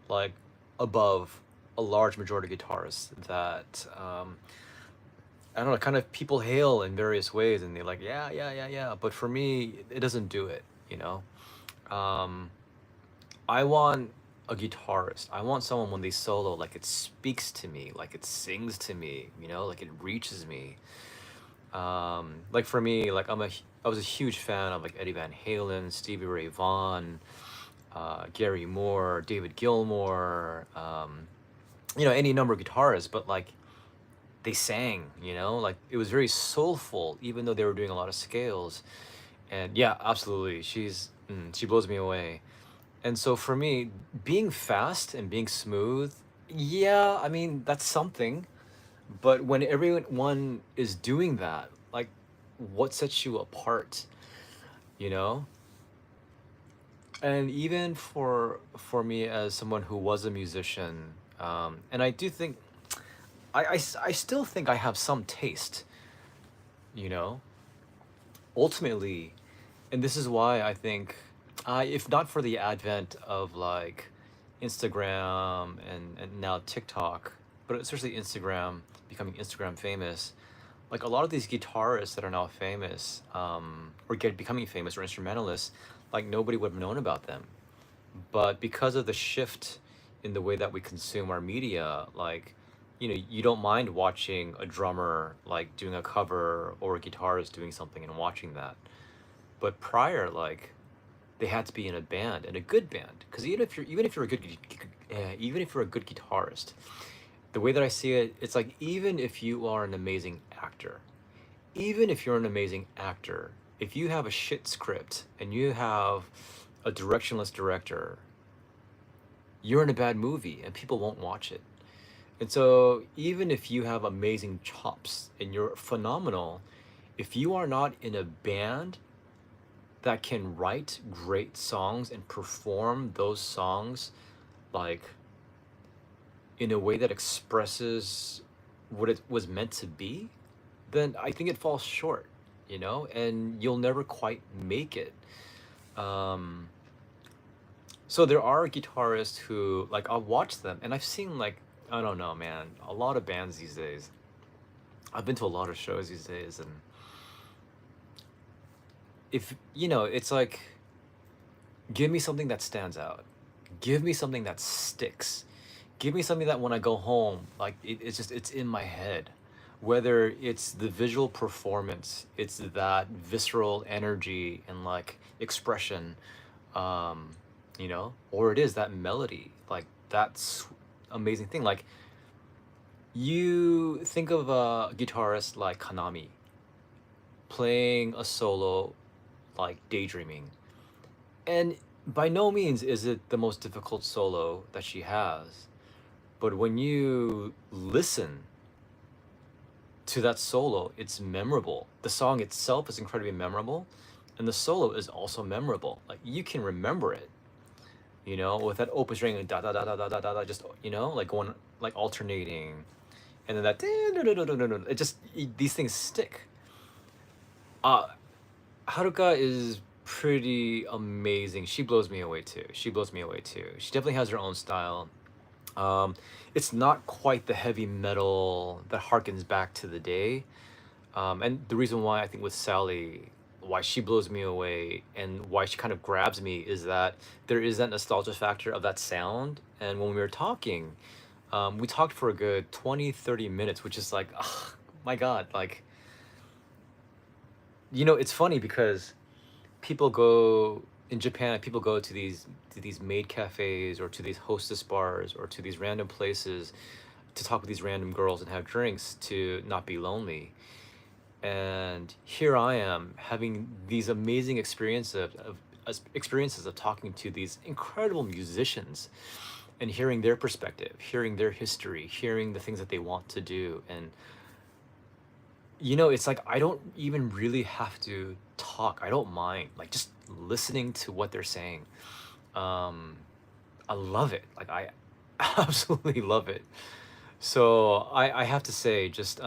A: like above a large majority of guitarists that I don't know, kind of people hail in various ways, and they're like, yeah, yeah, yeah, yeah. But for me, it doesn't do it. You know, um, I want a guitarist. I want someone when they solo, like it speaks to me, like it sings to me. You know, like it reaches me. Like for me, like I was a huge fan of like Eddie Van Halen, Stevie Ray Vaughan, Gary Moore, David Gilmour, you know, any number of guitarists, but like they sang, you know, like it was very soulful, even though they were doing a lot of scales. And yeah, absolutely, she blows me away. And so for me, being fast and being smooth, yeah, I mean that's something. But when everyone is doing that, like, what sets you apart, you know? And even for me as someone who was a musician, and I do think I still think I have some taste, you know. Ultimately, and this is why I think, if not for the advent of like Instagram and now TikTok, but especially Instagram becoming Instagram famous, like a lot of these guitarists that are now famous, or get becoming famous or instrumentalists, like nobody would have known about them. But because of the shift in the way that we consume our media, like, you know, you don't mind watching a drummer like doing a cover or a guitarist doing something and watching that. But prior, like, they had to be in a band, and a good band, because even if you're a good even if you're a good guitarist, the way that I see it, it's like even if you are an amazing actor, even if you're an amazing actor, if you have a shit script and you have a directionless director, you're in a bad movie and people won't watch it. And so even if you have amazing chops and you're phenomenal, if you are not in a band that can write great songs and perform those songs like in a way that expresses what it was meant to be, then I think it falls short, you know, and you'll never quite make it. Um, so there are guitarists who, like, I'll watch them, and I've seen, like, I don't know, man, a lot of bands these days. I've been to a lot of shows these days, and if, you know, it's like, Give me something that stands out. Give me something that sticks. Give me something that when I go home, like it's just it's in my head. Whether it's the visual performance, it's that visceral energy and like expression, um, or it is that melody. Like that's amazing thing. Like you think of a guitarist like Kanami playing a solo like daydreaming. And by no means is it the most difficult solo that she has. But when you listen to that solo, it's memorable. The song itself is incredibly memorable, and the solo is also memorable. Like you can remember it, with that opus ring, da da da da da da da, just like going like alternating, and then that it just these things stick. Uh, Haruka is pretty amazing. She blows me away too. She blows me away too. She definitely has her own style. Um, it's not quite the heavy metal that harkens back to the day. And the reason why I think with Sally, why she blows me away and why she kind of grabs me is that there is that nostalgia factor of that sound. And when we were talking, we talked for a good 20, 30 minutes, which is like, oh, my God, like, it's funny because people go in Japan, people go to these maid cafes or to these hostess bars or to these random places to talk with these random girls and have drinks to not be lonely. And here I am having these amazing experiences of talking to these incredible musicians and hearing their perspective, hearing their history, hearing the things that they want to do. And it's like I don't even really have to talk. I don't mind. Like just listening to what they're saying. Um, I love it. Like I absolutely love it. So I have to say, just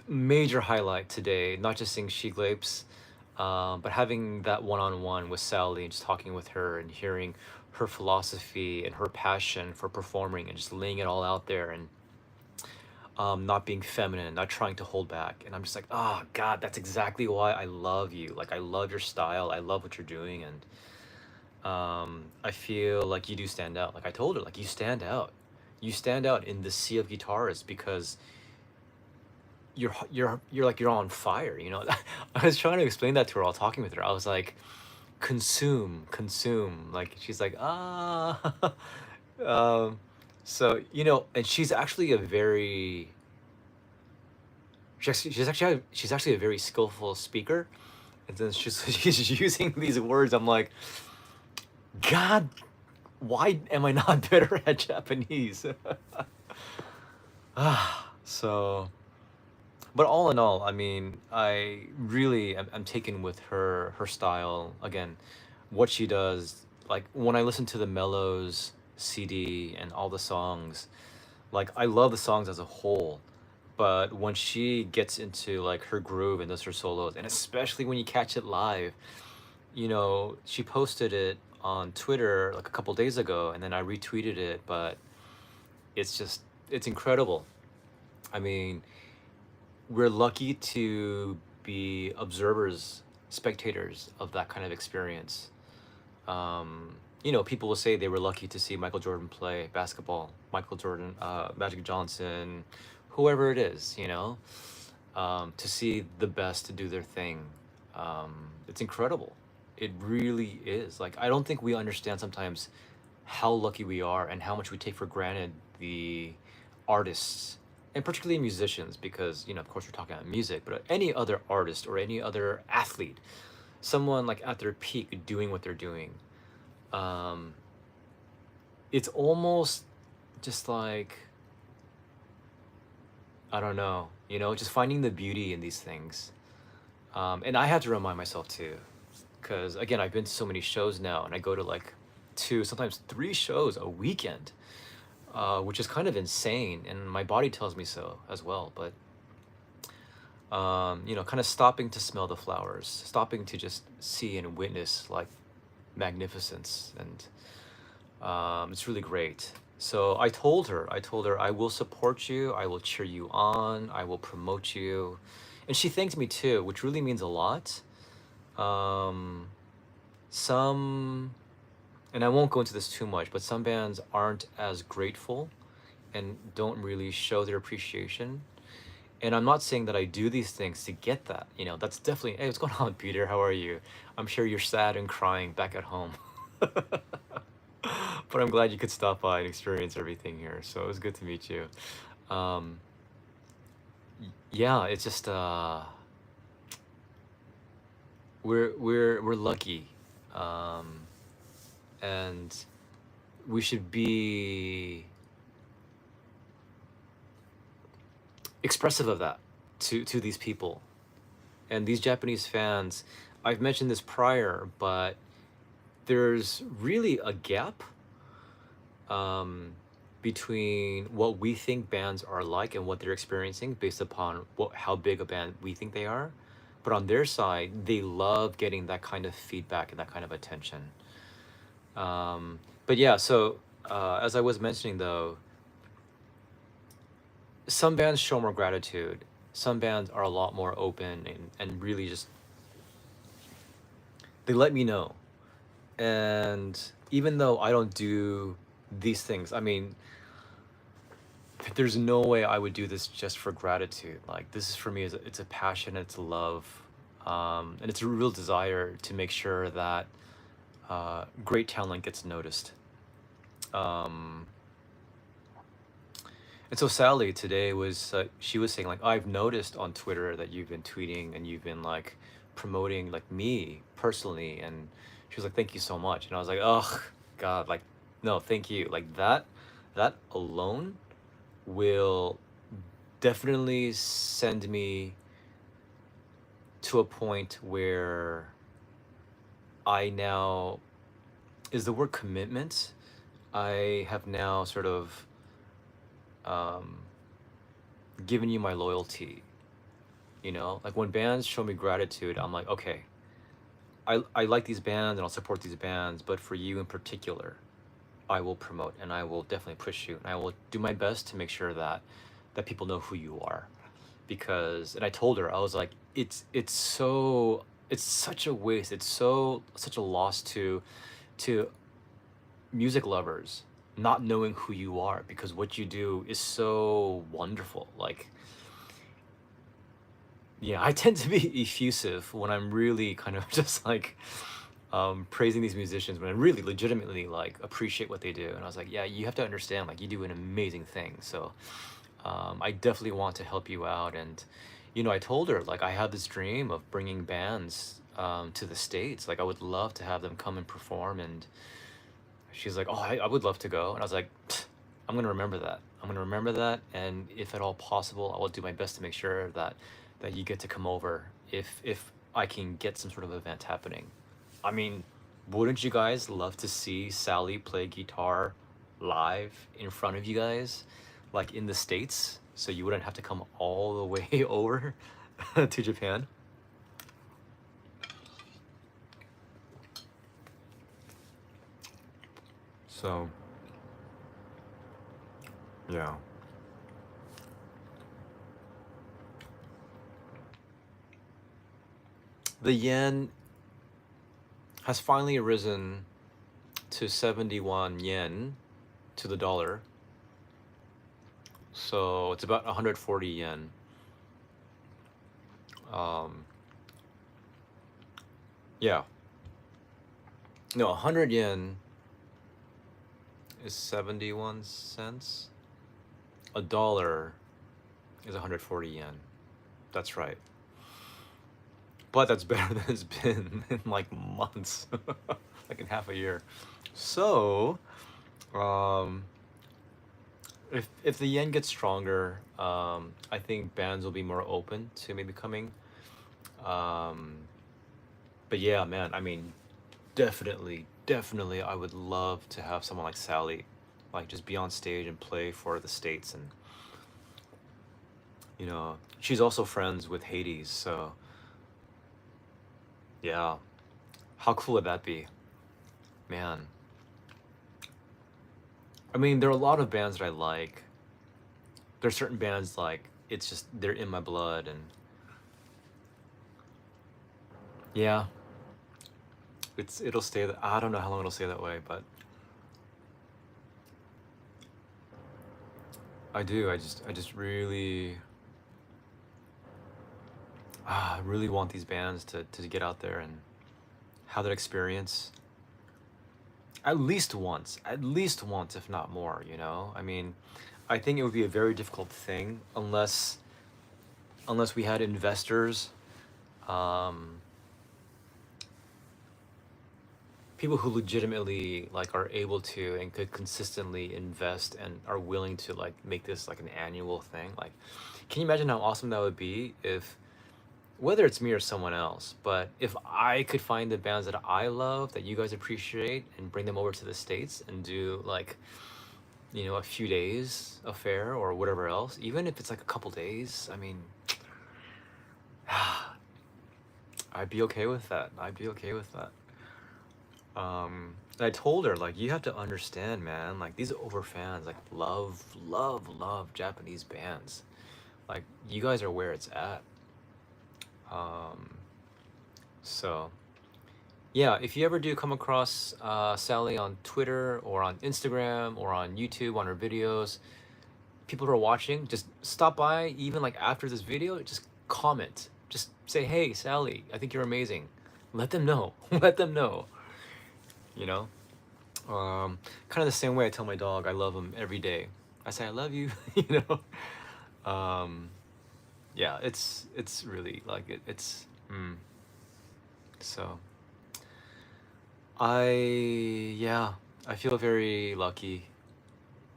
A: major highlight today. Not just seeing Sheglapes, but having that one-on-one with Sally and just talking with her and hearing her philosophy and her passion for performing and just laying it all out there and not being feminine, not trying to hold back. And I'm just like, oh God, that's exactly why I love you. Like I love your style. I love what you're doing, and I feel like you do stand out. Like I told her, like you stand out. You stand out in the sea of guitarists because you're like you're on fire. I was trying to explain that to her while talking with her. I was like, consume, consume. Like she's like, ah. um, so and she's actually a very skillful speaker, and then she's using these words. I'm like, God, why am I not better at Japanese? So, but all in all, I mean, I really am taken with her style. Again, what she does. Like when I listen to the Mellows CD and all the songs, like I love the songs as a whole. But when she gets into like her groove and does her solos, and especially when you catch it live, she posted it on Twitter like a couple days ago, and then I retweeted it. But it's incredible. I mean, we're lucky to be observers, spectators of that kind of experience. People will say they were lucky to see Michael Jordan play basketball, Michael Jordan, Magic Johnson, whoever it is, to see the best to do their thing. It's incredible. It really is. Like, I don't think we understand sometimes how lucky we are and how much we take for granted the artists and particularly musicians, because of course we're talking about music, but any other artist or any other athlete, someone like at their peak doing what they're doing, um, it's almost just like, I don't know, just finding the beauty in these things. And I had to remind myself too, because again, I've been to so many shows now, and I go to like two, sometimes three shows a weekend, which is kind of insane, and my body tells me so as well. But kind of stopping to smell the flowers, stopping to just see and witness like magnificence, and it's really great. So I told her, I will support you, I will cheer you on, I will promote you, and she thanked me too, which really means a lot. Um, some, and I won't go into this too much, but some bands aren't as grateful and don't really show their appreciation. And I'm not saying that I do these things to get that. You know, that's definitely, hey, what's going on, Peter? How are you? I'm sure you're sad and crying back at home. But I'm glad you could stop by and experience everything here. So it was good to meet you. Um, yeah, it's just we're lucky, um, and we should be expressive of that to these people and these Japanese fans. I've mentioned this prior, but there's really a gap um, between what we think bands are like and what they're experiencing based upon how big a band we think they are. But on their side, they love getting that kind of feedback and that kind of attention. But yeah, so as I was mentioning though, some bands show more gratitude. Some bands are a lot more open and really just, they let me know. And even though I don't do these things, I mean, there's no way I would do this just for gratitude. Like this is for me, it's a passion, it's a love, and it's a real desire to make sure that great talent gets noticed. Um, and so Sally today was, she was saying like, I've noticed on Twitter that you've been tweeting and you've been like promoting like me personally, and she was like, thank you so much. And I was like, oh God, like no, thank you. Like that alone will definitely send me to a point where I now, is the word commitment. I have now sort of um, given you my loyalty. You know, like when bands show me gratitude, I'm like, okay, I like these bands and I'll support these bands, but for you in particular, I will promote and I will definitely push you and I will do my best to make sure that people know who you are. Because, and I told her, I was like, it's such a waste, it's such a loss to music lovers not knowing who you are, because what you do is so wonderful. Like, yeah, I tend to be effusive when I'm really kind of just like praising these musicians, when I really legitimately like appreciate what they do. And I was like, yeah, you have to understand, like you do an amazing thing. So I definitely want to help you out. And, you know, I told her, like, I have this dream of bringing bands to the States. Like, I would love to have them come and perform. And she's like, oh, I would love to go. And I was like, I'm going to remember that. I'm going to remember that. And if at all possible, I will do my best to make sure that you get to come over if I can get some sort of event happening. I mean, wouldn't you guys love to see Sally play guitar live in front of you guys, like in the States, so you wouldn't have to come all the way over to Japan? So, yeah. The yen has finally risen to 71 yen to the dollar. So it's about 140 yen. Um, yeah. No, 100 yen is 71 cents. A dollar is 140 yen. That's right. But that's better than it's been in like months, like in half a year. So, um, if the yen gets stronger, I think bands will be more open to maybe coming. Um, but yeah, man, I mean, definitely, I would love to have someone like Sally, like just be on stage and play for the States. And you know, she's also friends with Hades, so yeah, how cool would that be, man? I mean, there are a lot of bands that I like. There's certain bands like it's just they're in my blood, and yeah. It'll stay that. I don't know how long it'll stay that way, but I do. I just really really want these bands to get out there and have that experience at least once, if not more. You know, I mean, I think it would be a very difficult thing unless we had investors, um, people who legitimately like are able to and could consistently invest and are willing to like make this like an annual thing. Like, can you imagine how awesome that would be if whether it's me or someone else, but if I could find the bands that I love that you guys appreciate and bring them over to the States and do like, you know, a few days affair or whatever else, even if it's like a couple days, I mean, I'd be okay with that. I'd be okay with that. And I told her, like, you have to understand, man, like these over fans, like love Japanese bands. Like, you guys are where it's at. Um, so yeah, if you ever do come across Sally on Twitter or on Instagram or on YouTube on her videos, people who are watching, just stop by, even like after this video, just comment. Just say, hey, Sally, I think you're amazing. Let them know. Let them know. You know? Kind of the same way I tell my dog I love him every day. I say I love you, you know? Yeah, it's really like so I yeah, I feel very lucky.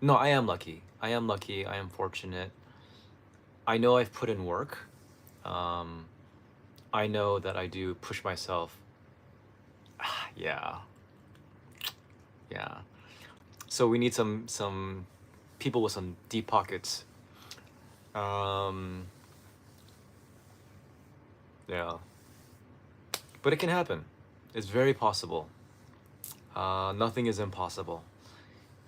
A: No, I am lucky. I am lucky. I am fortunate. I know I've put in work. Um, I know that I do push myself. Yeah, yeah. So we need some people with some deep pockets. Um, yeah, but it can happen. It's very possible. Nothing is impossible.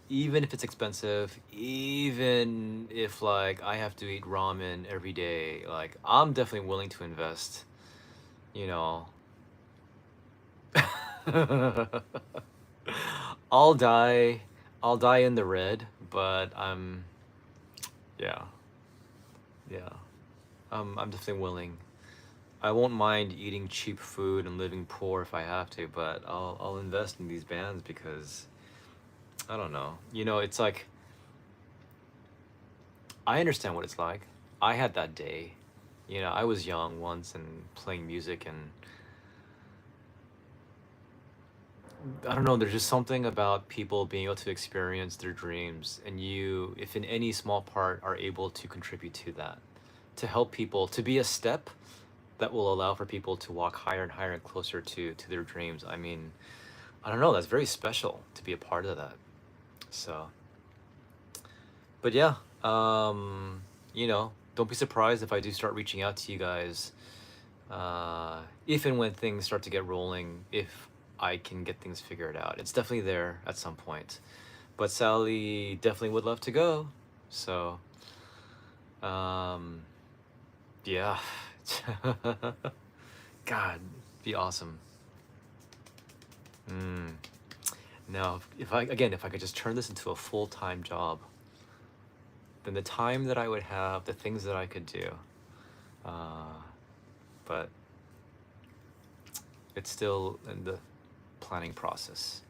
A: Even if it's expensive, even if like I have to eat ramen every day, like I'm definitely willing to invest, you know. I'll die. I'll die in the red, but yeah, yeah. I'm definitely willing. I won't mind eating cheap food and living poor if I have to, but I'll invest in these bands because I don't know. You know, it's like I understand what it's like. I had that day. You know, I was young once and playing music, and I don't know, there's just something about people being able to experience their dreams, and you, if in any small part, are able to contribute to that, to help people, to be a step that will allow for people to walk higher and higher and closer to their dreams. I mean, I don't know, that's very special to be a part of that. So, but yeah, you know, don't be surprised if I do start reaching out to you guys, if and when things start to get rolling, if I can get things figured out. It's definitely there at some point. But Sally definitely would love to go. So, um, yeah. God, be awesome. Mm. Now, if I again, if I could just turn this into a full-time job, then the time that I would have, the things that I could do, uh, but it's still in the planning process.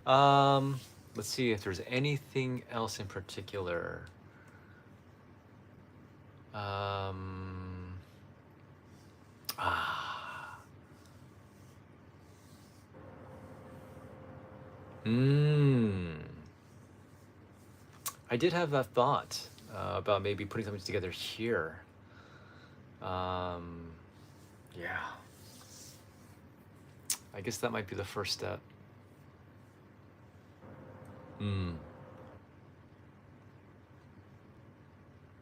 A: Um, let's see if there's anything else in particular. Um, ah, mm, I did have that thought about maybe putting something together here. Um, yeah, I guess that might be the first step. Mm,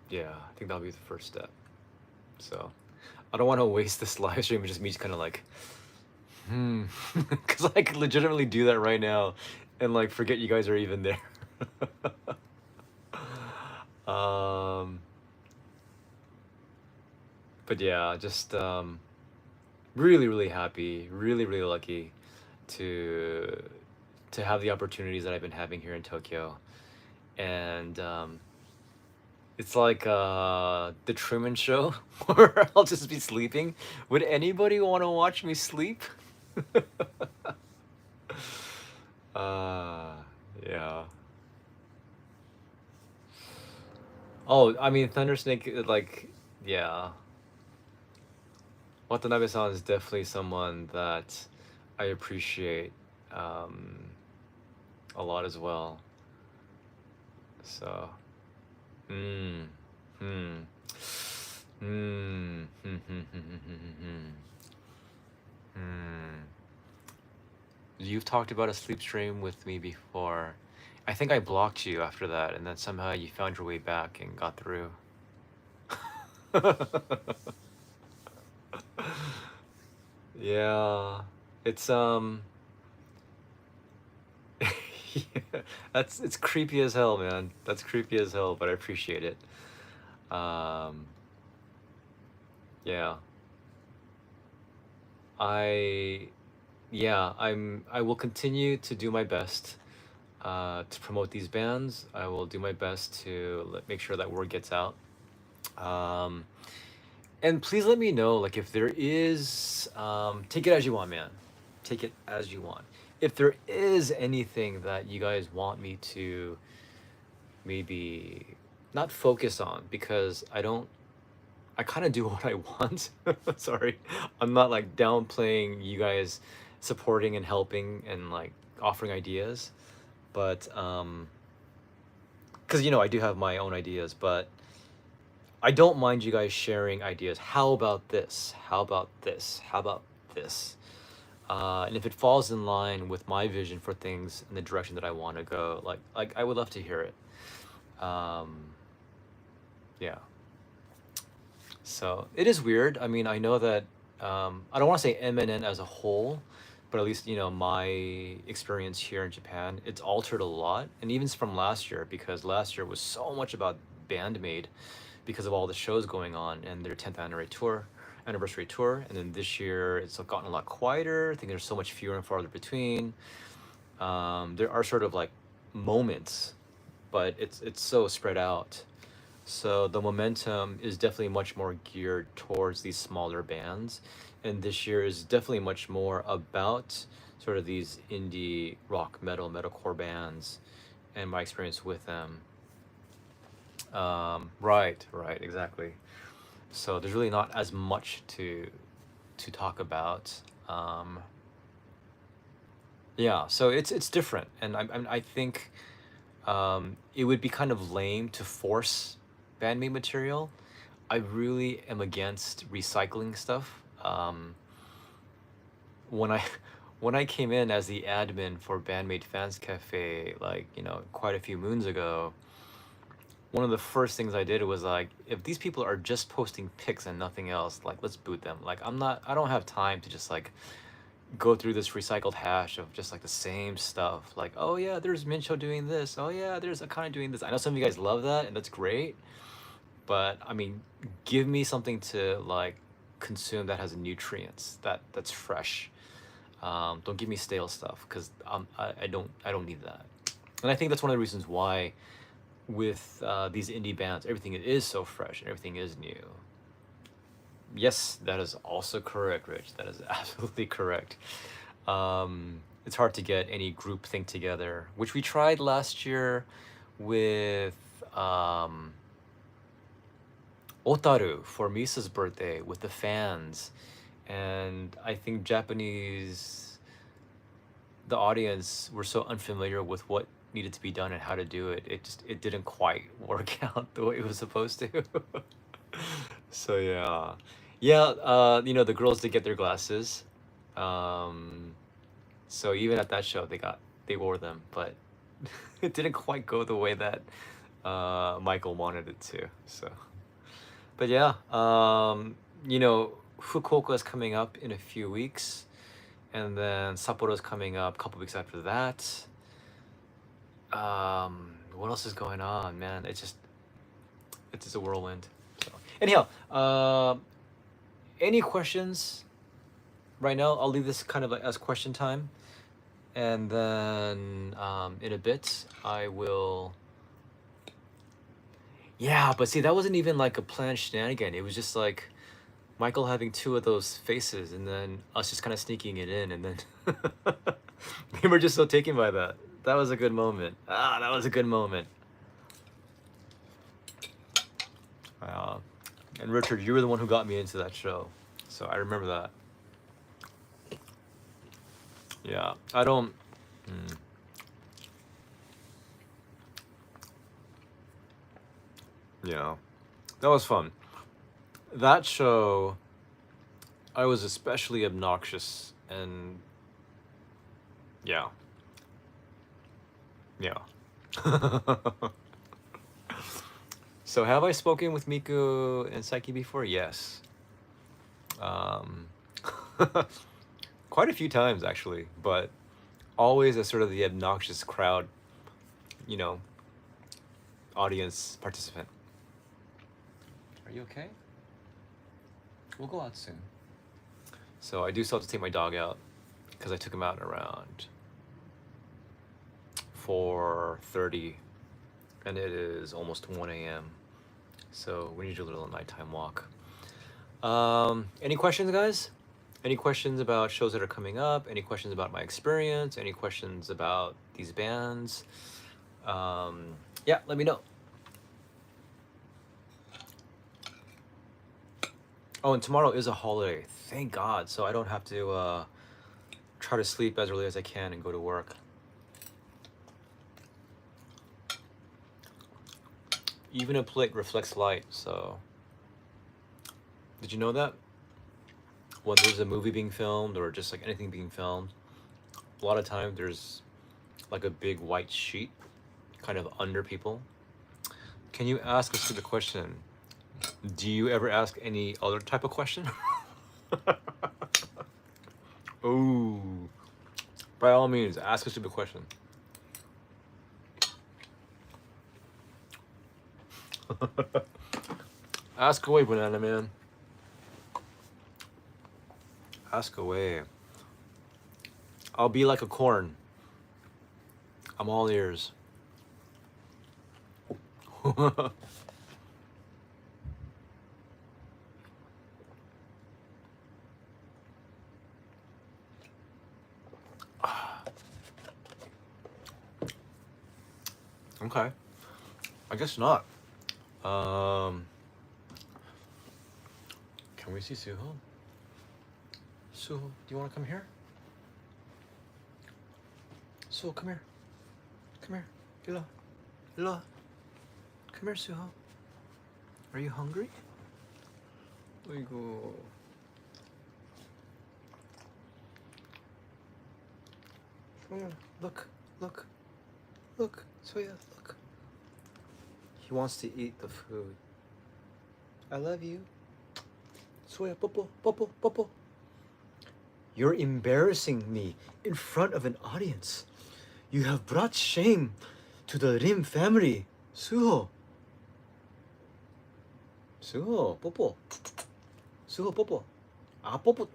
A: yeah, I think that'll be the first step. So I don't want to waste this live stream with just me just kind of like, because I could legitimately do that right now and like forget you guys are even there. um, but yeah, just really, really happy, really, really lucky. to have the opportunities that I've been having here in Tokyo. And it's like the Truman Show, where I'll just be sleeping. Would anybody want to watch me sleep? uh, yeah. Oh, I mean, Thundersnake, like, yeah. Watanabe-san is definitely someone that I appreciate um, a lot as well. So, mm, hmm, hmm, hmm, hmm, hmm. Hmm. You've talked about a sleep stream with me before. I think I blocked you after that, and then somehow you found your way back and got through. Yeah, it's yeah, that's it's creepy as hell, man. That's creepy as hell, but I appreciate it. Um, yeah, I yeah, I will continue to do my best to promote these bands. I will do my best to make sure that word gets out. Um, and please let me know, like, if there is, take it as you want, man. Take it as you want. If there is anything that you guys want me to maybe not focus on, because I kind of do what I want. Sorry. I'm not like downplaying you guys supporting and helping and like offering ideas, but because I do have my own ideas, but I don't mind you guys sharing ideas. How about this? How about this? How about this? And if it falls in line with my vision for things in the direction that I want to go, like I would love to hear it. Um, yeah. So it is weird. I mean, I know that I don't want to say MNN as a whole, but at least my experience here in Japan, it's altered a lot, and even from last year, because last year was so much about Bandmade because of all the shows going on and their 10th anniversary tour, and then this year it's gotten a lot quieter. I think there's so much fewer and farther between. There are sort of like moments, but it's so spread out. So the momentum is definitely much more geared towards these smaller bands, and this year is definitely much more about sort of these indie rock, metalcore bands, and my experience with them. Right, exactly. So there's really not as much to talk about. Um, yeah, so it's different, and I think it would be kind of lame to force bandmade material. I really am against recycling stuff. When I when I came in as the admin for Bandmade Fans Cafe, like quite a few moons ago, one of the first things I did was like, if these people are just posting pics and nothing else, like let's boot them. Like I don't have time to just like go through this recycled hash of just like the same stuff. Like, oh yeah, there's Mincho doing this. Oh yeah, there's Akane doing this. I know some of you guys love that, and that's great. But I mean, give me something to like consume that has nutrients, that's fresh. Don't give me stale stuff, because I don't need that. And I think that's one of the reasons why with these indie bands, everything is so fresh and everything is new. Yes, that is also correct, Rich. That is absolutely correct. It's hard to get any group think together, which we tried last year with Otaru for Misa's birthday with the fans. And I think the audience were so unfamiliar with what needed to be done and how to do it. It didn't quite work out the way it was supposed to. So yeah. Yeah, the girls did get their glasses. Um, so even at that show they wore them, but it didn't quite go the way that Michael wanted it to. So but yeah, Fukuoka is coming up in a few weeks, and then Sapporo is coming up a couple weeks after that. What else is going on, man? It's just a whirlwind. So anyhow, any questions right now I'll leave this kind of like as question time, and then in a bit I will. Yeah, but see, that wasn't even like a planned shenanigan. It was just like Michael having two of those faces, and then us just kind of sneaking it in, and then they were just so taken by that. That was a good moment. Ah, that was a good moment. Uh, and Richard, you were the one who got me into that show, so I remember that. Yeah, I don't. Mm, yeah, that was fun. That show, I was especially obnoxious, and yeah, yeah. So have I spoken with Miku and Saiki before? Yes. Um, quite a few times actually, but always as sort of the obnoxious crowd, you know, audience participant. Are you okay? We'll go out soon. So I do still have to take my dog out because I took him out around 4:30, and it is almost 1 a.m. So we need to do a little nighttime walk. Any questions, guys? Any questions about shows that are coming up? Any questions about my experience? Any questions about these bands? Yeah, let me know. Oh, and tomorrow is a holiday. Thank God. So I don't have to try to sleep as early as I can and go to work. Even a plate reflects light, so... Did you know that? When there's a movie being filmed or just like anything being filmed, a lot of times there's like a big white sheet kind of under people. Can you ask us the question? Do you ever ask any other type of question? Oh, by all means, ask a stupid question. Ask away, Banana Man. Ask away. I'll be like a corn. I'm all ears. Okay. I guess not. Um, can we see Suho? Suho, do you want to come here? Suho, come here. Come here. Lila. Lila. Come here, Suho. Are you hungry? Oigo. Soya, look. Look. Look. Soya, look. He wants to eat the food. I love you. Soya, popo, popo, popo. You're embarrassing me in front of an audience. You have brought shame to the Rim family. Suho. Suho, popo. Suho, popo. Ah, popo.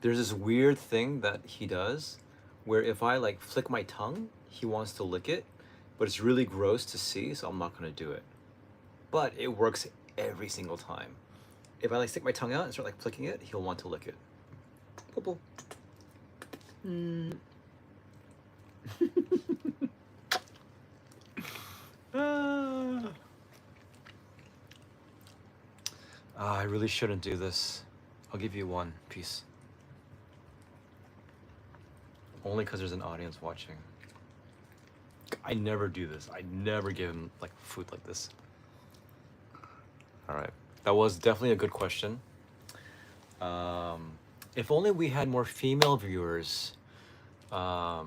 A: There's this weird thing that he does where if I like flick my tongue, he wants to lick it, but it's really gross to see, so I'm not gonna do it. But it works every single time. If I like stick my tongue out and start like flicking it, he'll want to lick it. Popo. I really shouldn't do this. I'll give you one piece. Only because there's an audience watching. I never do this. I never give him like food like this. All right, that was definitely a good question. If only we had more female viewers. Yeah,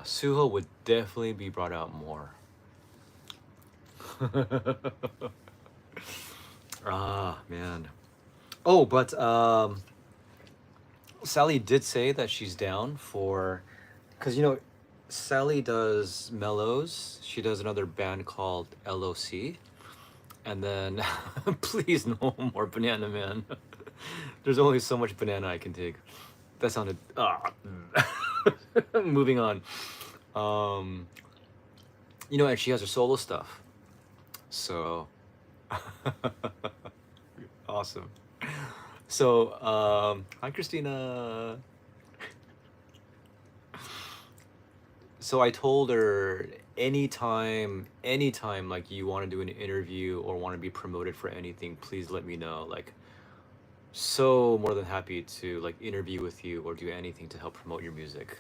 A: Suho would definitely be brought out more. Ah, man. Oh, but Sally did say that she's down for, because Sally does mellows. She does another band called LOC, and then please no more Banana Man. There's only so much banana I can take. That sounded moving on. Um, and she has her solo stuff. So awesome. So hi Christina. So I told her anytime like you want to do an interview or want to be promoted for anything, please let me know. Like, so more than happy to like interview with you or do anything to help promote your music.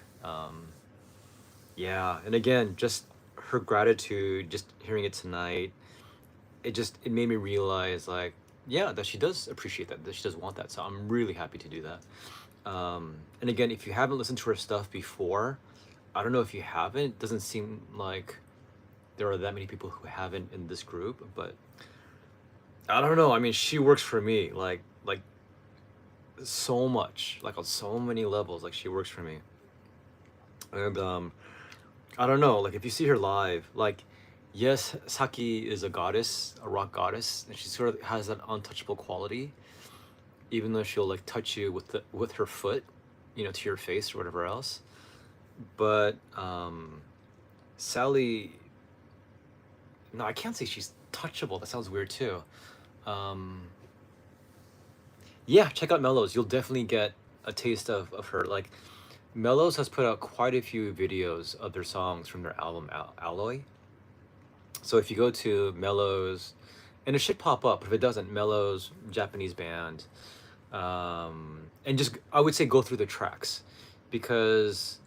A: Yeah, and again, just her gratitude, just hearing it tonight, it made me realize like, yeah, that she does appreciate that she does want that. So I'm really happy to do that. And again, if you haven't listened to her stuff before, I don't know if you haven't. It doesn't seem like there are that many people who haven't in this group, but I don't know. I mean, she works for me like so much, like on so many levels. Like she works for me, and I don't know. Like if you see her live, like yes, Saki is a goddess, a rock goddess, and she sort of has that untouchable quality, even though she'll like touch you with her foot, to your face or whatever else. But Sally, no, I can't say she's touchable. That sounds weird too. Um, yeah, check out Mellows. You'll definitely get a taste of her. Like Mellows has put out quite a few videos of their songs from their album Alloy. So if you go to Mellows, and it should pop up, but if it doesn't, Mellows, Japanese band, and just I would say go through the tracks, because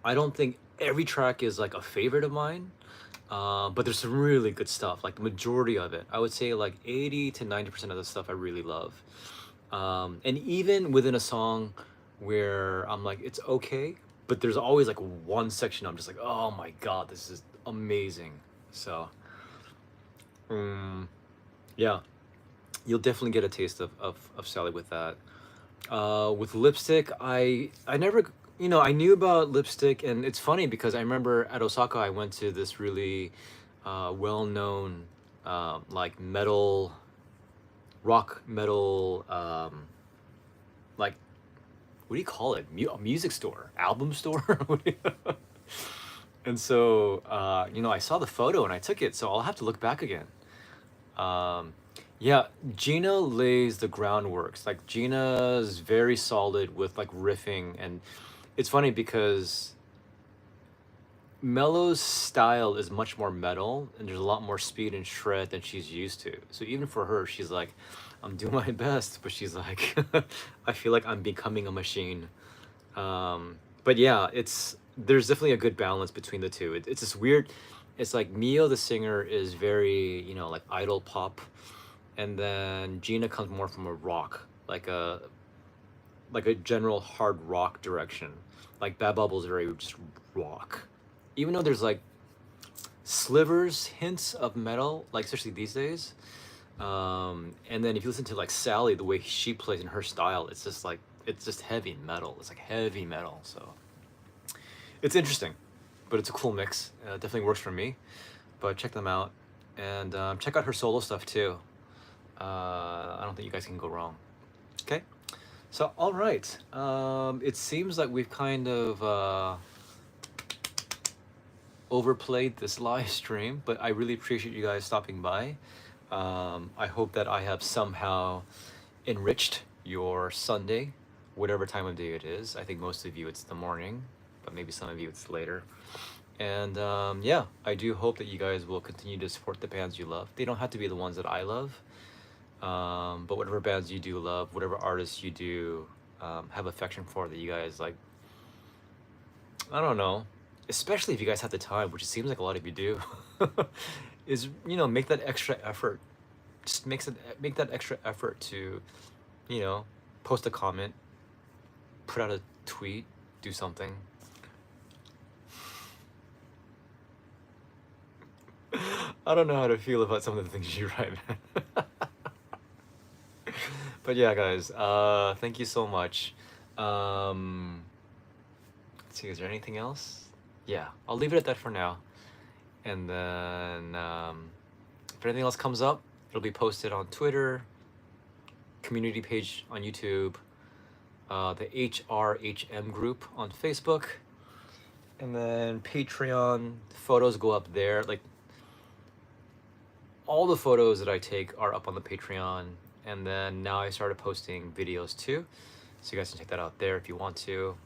A: I don't think every track is like a favorite of mine, but there's some really good stuff. Like the majority of it, I would say like 80 to 90% of the stuff I really love. And even within a song where I'm like, it's okay, but there's always like one section I'm just like, oh my god, this is amazing. So, yeah, you'll definitely get a taste of Sally with that. With Lipstick, I never, I knew about Lipstick, and it's funny because I remember at Osaka I went to this really well-known like rock metal, like what do you call it? A music store, album store. What do And so I saw the photo and I took it, so I'll have to look back again. Um, yeah, Gina lays the groundworks. Like Gina's very solid with like riffing, and it's funny because Mello's style is much more metal, and there's a lot more speed and shred than she's used to. So even for her, she's like, I'm doing my best, but she's like, I feel like I'm becoming a machine. But yeah, there's definitely a good balance between the two. It's this weird. It's like Mio, the singer, is very like idol pop, and then Gina comes more from a rock, like a general hard rock direction. Like Bad Bubble is very just rock, even though there's like slivers, hints of metal, like especially these days. And then if you listen to like Sally, the way she plays in her style, it's just heavy metal. It's like heavy metal. So it's interesting, but it's a cool mix. Definitely works for me. But check them out, and check out her solo stuff too. I don't think you guys can go wrong. Okay. So, all right. It seems like we've kind of overplayed this live stream, but I really appreciate you guys stopping by. I hope that I have somehow enriched your Sunday, whatever time of day it is. I think most of you it's the morning, but maybe some of you it's later. And yeah, I do hope that you guys will continue to support the bands you love. They don't have to be the ones that I love. But whatever bands you do love, whatever artists you do have affection for, that you guys like, I don't know, especially if you guys have the time, which it seems like a lot of you do, is make that extra effort. Just make that extra effort to, post a comment, put out a tweet, do something. I don't know how to feel about some of the things you write, man. But yeah, guys, thank you so much. Let's see, is there anything else? Yeah, I'll leave it at that for now. And then if anything else comes up, it'll be posted on Twitter, community page on YouTube, the HRHM group on Facebook, and then Patreon photos go up there. Like all the photos that I take are up on the Patreon, and then now I started posting videos too, so you guys can check that out there if you want to.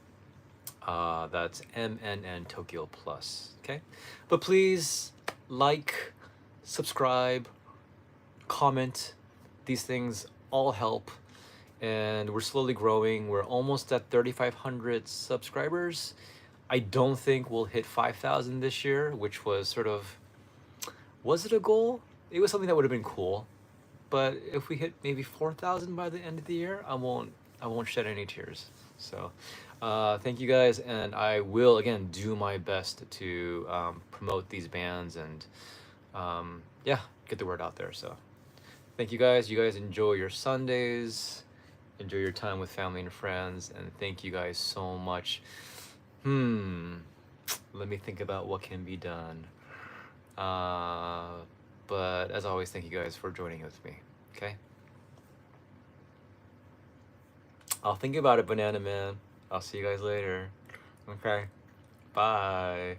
A: That's MNN Tokyo Plus. Okay, but please like, subscribe, comment. These things all help, and we're slowly growing. We're almost at 3,500 subscribers. I don't think we'll hit 5,000 this year, which was sort of, was it a goal? It was something that would have been cool, but if we hit maybe 4,000 by the end of the year, I won't shed any tears. So thank you guys, and I will again do my best to promote these bands and yeah, get the word out there. So thank you guys. You guys enjoy your Sundays, enjoy your time with family and friends, and thank you guys so much. Let me think about what can be done. But as always, thank you guys for joining with me. Okay, I'll think about it, Banana Man. I'll see you guys later. Okay, bye.